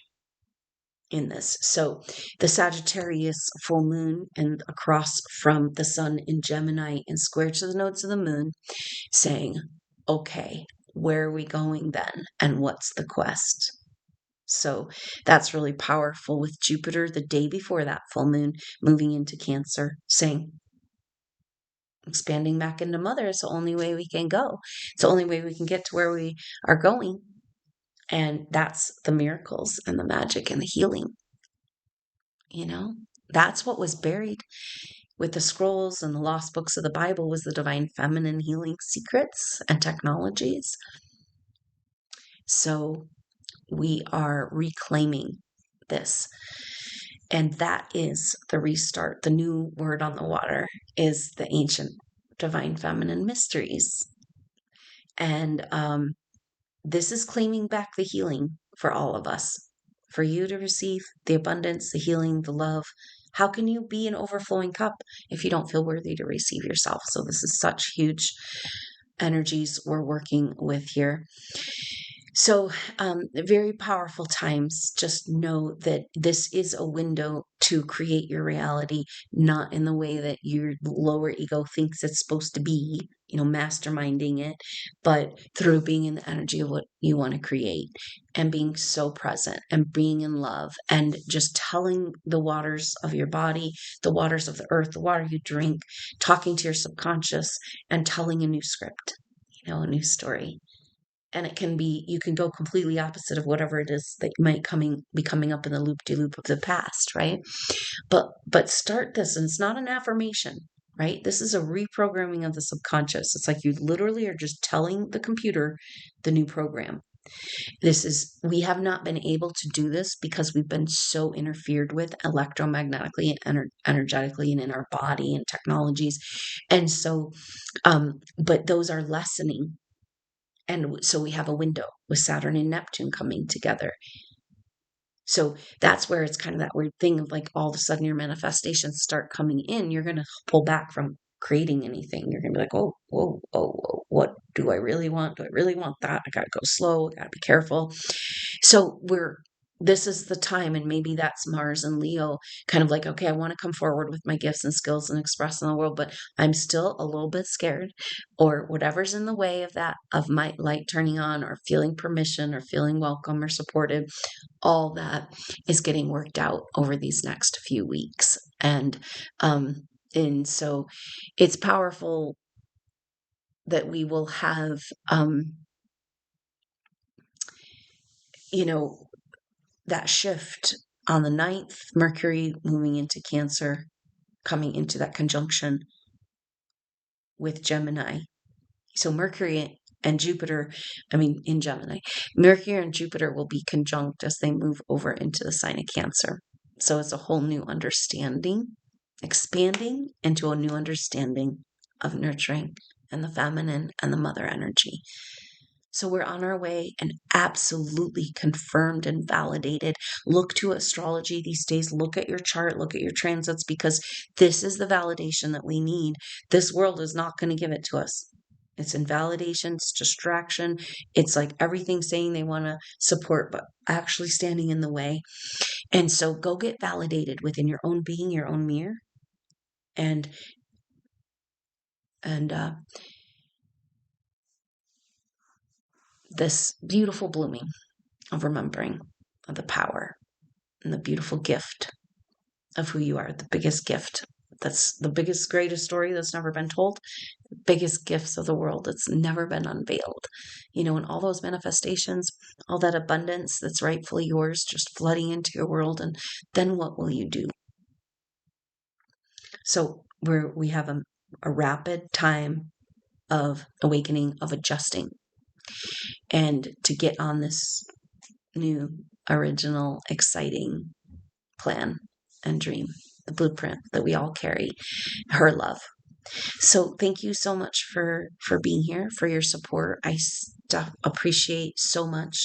in this. So the Sagittarius full moon and across from the sun in Gemini and square to the nodes of the moon, saying, okay, where are we going then? And what's the quest? So that's really powerful with Jupiter the day before that full moon moving into Cancer, saying, expanding back into Mother is the only way we can go. It's the only way we can get to where we are going. And that's the miracles and the magic and the healing. That's what was buried with the scrolls and the lost books of the Bible, was the divine feminine healing secrets and technologies. So we are reclaiming this. And that is the restart. The new word on the water is the ancient divine feminine mysteries. And this is claiming back the healing for all of us, for you to receive the abundance, the healing, the love. How can you be an overflowing cup if you don't feel worthy to receive yourself? So this is such huge energies we're working with here. So very powerful times. Just know that this is a window to create your reality, not in the way that your lower ego thinks it's supposed to be, masterminding it, but through being in the energy of what you want to create and being so present and being in love and just telling the waters of your body, the waters of the earth, the water you drink, talking to your subconscious and telling a new script, a new story. And you can go completely opposite of whatever it is that might be coming up in the loop-de-loop of the past, right? But start this, and it's not an affirmation, right? This is a reprogramming of the subconscious. It's like you literally are just telling the computer the new program. We have not been able to do this because we've been so interfered with electromagnetically and energetically and in our body and technologies. And so, but those are lessening. And so we have a window with Saturn and Neptune coming together. So that's where it's kind of that weird thing of like all of a sudden your manifestations start coming in. You're going to pull back from creating anything. You're going to be like, oh, whoa, whoa, what do I really want? Do I really want that? I got to go slow. I got to be careful. So this is the time, and maybe that's Mars and Leo kind of like, okay, I want to come forward with my gifts and skills and express in the world, but I'm still a little bit scared, or whatever's in the way of that, of my light turning on or feeling permission or feeling welcome or supported. All that is getting worked out over these next few weeks. And so it's powerful that we will have, that shift on the 9th, Mercury moving into Cancer, coming into that conjunction with Gemini. So Mercury and Jupiter, in Gemini, Mercury and Jupiter will be conjunct as they move over into the sign of Cancer. So it's a whole new understanding, expanding into a new understanding of nurturing and the feminine and the mother energy. So we're on our way and absolutely confirmed and validated. Look to astrology these days. Look at your chart. Look at your transits, because this is the validation that we need. This world is not going to give it to us. It's invalidation. It's distraction. It's like everything saying they want to support, but actually standing in the way. And so go get validated within your own being, your own mirror. And this beautiful blooming of remembering of the power and the beautiful gift of who you are, the biggest gift. That's the biggest, greatest story that's never been told, the biggest gifts of the world that's never been unveiled. And all those manifestations, all that abundance that's rightfully yours, just flooding into your world. And then what will you do? So we have a rapid time of awakening, of adjusting, and to get on this new, original, exciting plan and dream, the blueprint that we all carry, her love. So thank you so much for being here, for your support. I appreciate so much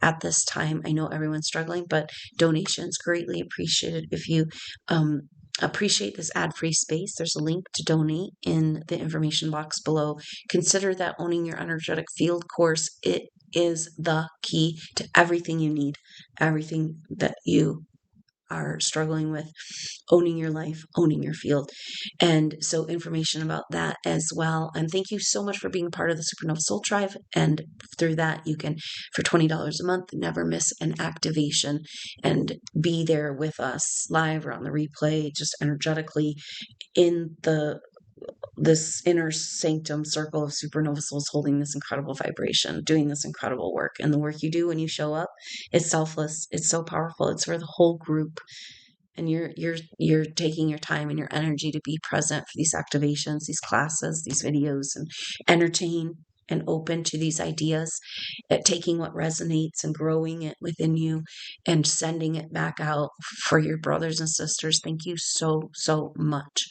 at this time. I know everyone's struggling, but donations greatly appreciated. If you appreciate this ad-free space, there's a link to donate in the information box below. Consider that Owning Your Energetic Field course. It is the key to everything you need everything that you are struggling with, owning your life, owning your field. And so information about that as well. And thank you so much for being part of the Supernova Soul Tribe. And through that, you can, for $20 a month, never miss an activation and be there with us live or on the replay, just energetically in this inner sanctum circle of supernova souls holding this incredible vibration, doing this incredible work. And the work you do when you show up, it's selfless. It's so powerful. It's for the whole group. And you're taking your time and your energy to be present for these activations, these classes, these videos, and entertain and open to these ideas, at taking what resonates and growing it within you and sending it back out for your brothers and sisters. Thank you so, so much.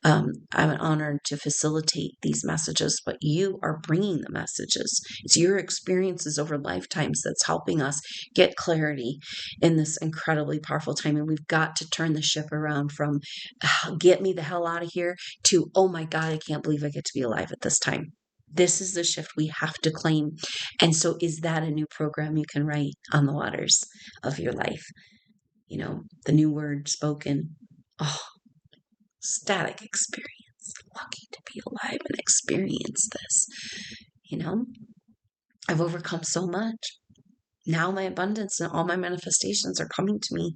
I'm honored to facilitate these messages, but you are bringing the messages. It's your experiences over lifetimes that's helping us get clarity in this incredibly powerful time. And we've got to turn the ship around from get me the hell out of here to, oh my God, I can't believe I get to be alive at this time. This is the shift we have to claim. And so is that a new program you can write on the waters of your life? You know, the new word spoken. Oh, static experience. Lucky to be alive and experience this. You know, I've overcome so much. Now my abundance and all my manifestations are coming to me.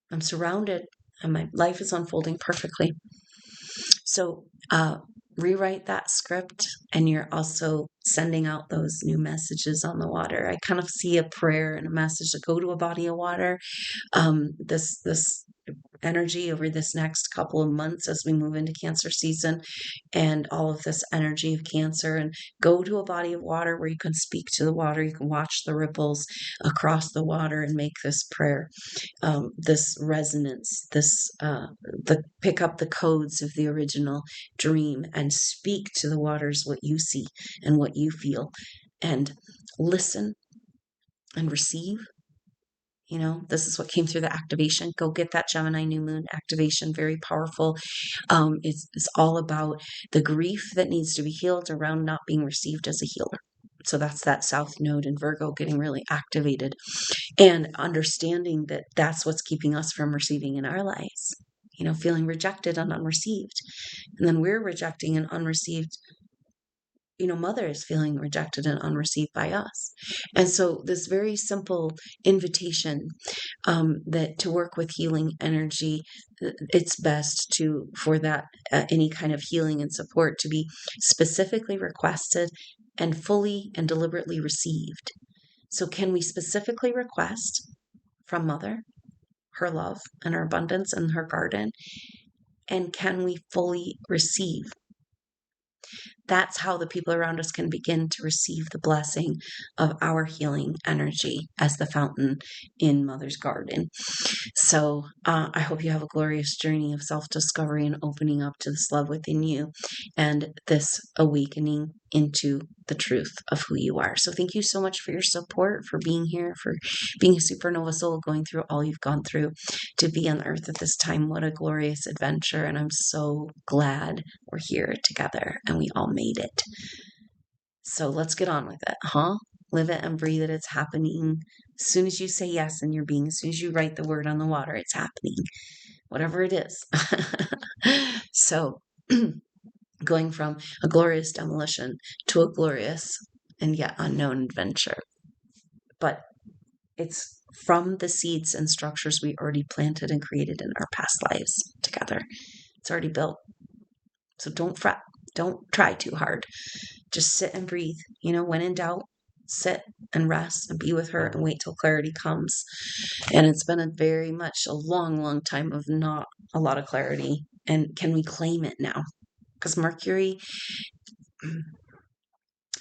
I'm surrounded and my life is unfolding perfectly. So, rewrite that script, and you're also sending out those new messages on the water. I kind of see a prayer and a message to go to a body of water. This energy over this next couple of months as we move into Cancer season, and all of this energy of Cancer, and go to a body of water where you can speak to the water, you can watch the ripples across the water and make this prayer, this resonance, pick up the codes of the original dream and speak to the waters what you see and what you feel, and listen and receive. You know, this is what came through the activation. Go get that Gemini new moon activation. Very powerful. It's all about the grief that needs to be healed around not being received as a healer. So that's that South Node in Virgo getting really activated, and understanding that that's what's keeping us from receiving in our lives. You know, feeling rejected and unreceived. And then we're rejecting and unreceived. You know, mother is feeling rejected and unreceived by us. And so this very simple invitation, that to work with healing energy, it's best for that any kind of healing and support to be specifically requested and fully and deliberately received. So can we specifically request from mother her love and her abundance and her garden? And can we fully receive? That's how the people around us can begin to receive the blessing of our healing energy as the fountain in Mother's garden. So I hope you have a glorious journey of self-discovery and opening up to this love within you and this awakening into the truth of who you are. So thank you so much for your support, for being here, for being a supernova soul, going through all you've gone through to be on earth at this time. What a glorious adventure. And I'm so glad we're here together and we all made it. So let's get on with it, huh? Live it and breathe it. It's happening. As soon as you say yes in your being, as soon as you write the word on the water, it's happening. Whatever it is. So going from a glorious demolition to a glorious and yet unknown adventure. But it's from the seeds and structures we already planted and created in our past lives together. It's already built. So don't fret. Don't try too hard. Just sit and breathe. You know, when in doubt, sit and rest and be with her and wait till clarity comes. And it's been a long, long time of not a lot of clarity. And can we claim it now? Because Mercury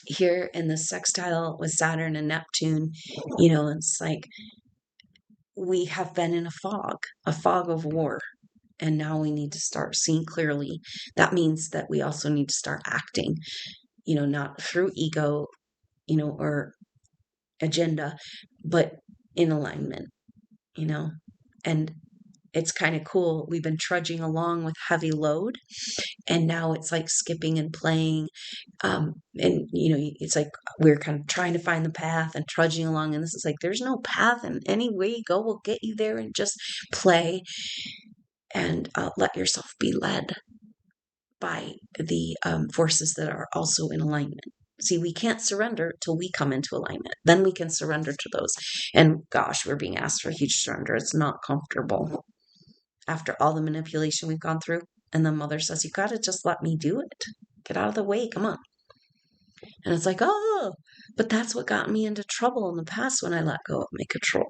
here in the sextile with Saturn and Neptune, you know, it's like we have been in a fog of war. And now we need to start seeing clearly. That means that we also need to start acting, you know, not through ego, you know, or agenda, but in alignment, you know, and it's kind of cool. We've been trudging along with heavy load, and now it's like skipping and playing. And it's like we're kind of trying to find the path and trudging along, and this is like there's no path, and any way you go will get you there, and just play and let yourself be led by the forces that are also in alignment. See, we can't surrender till we come into alignment. Then we can surrender to those. And gosh, we're being asked for a huge surrender. It's not comfortable after all the manipulation we've gone through. And the mother says, you got to just let me do it. Get out of the way. Come on. And it's like, oh, but that's what got me into trouble in the past when I let go of my control.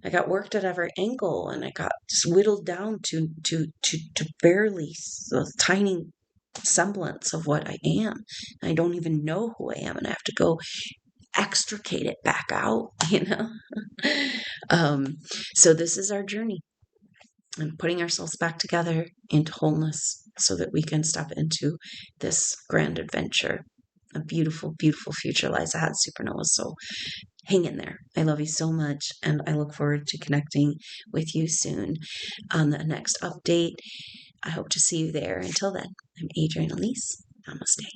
I got worked at every angle, and I got just whittled down to barely a tiny semblance of what I am. I don't even know who I am, and I have to go extricate it back out, So this is our journey, and putting ourselves back together into wholeness so that we can step into this grand adventure. A beautiful, beautiful future lies ahead, SuperNova. So hang in there. I love you so much, and I look forward to connecting with you soon on the next update. I hope to see you there. Until then, I'm Adrienne Elise. Namaste.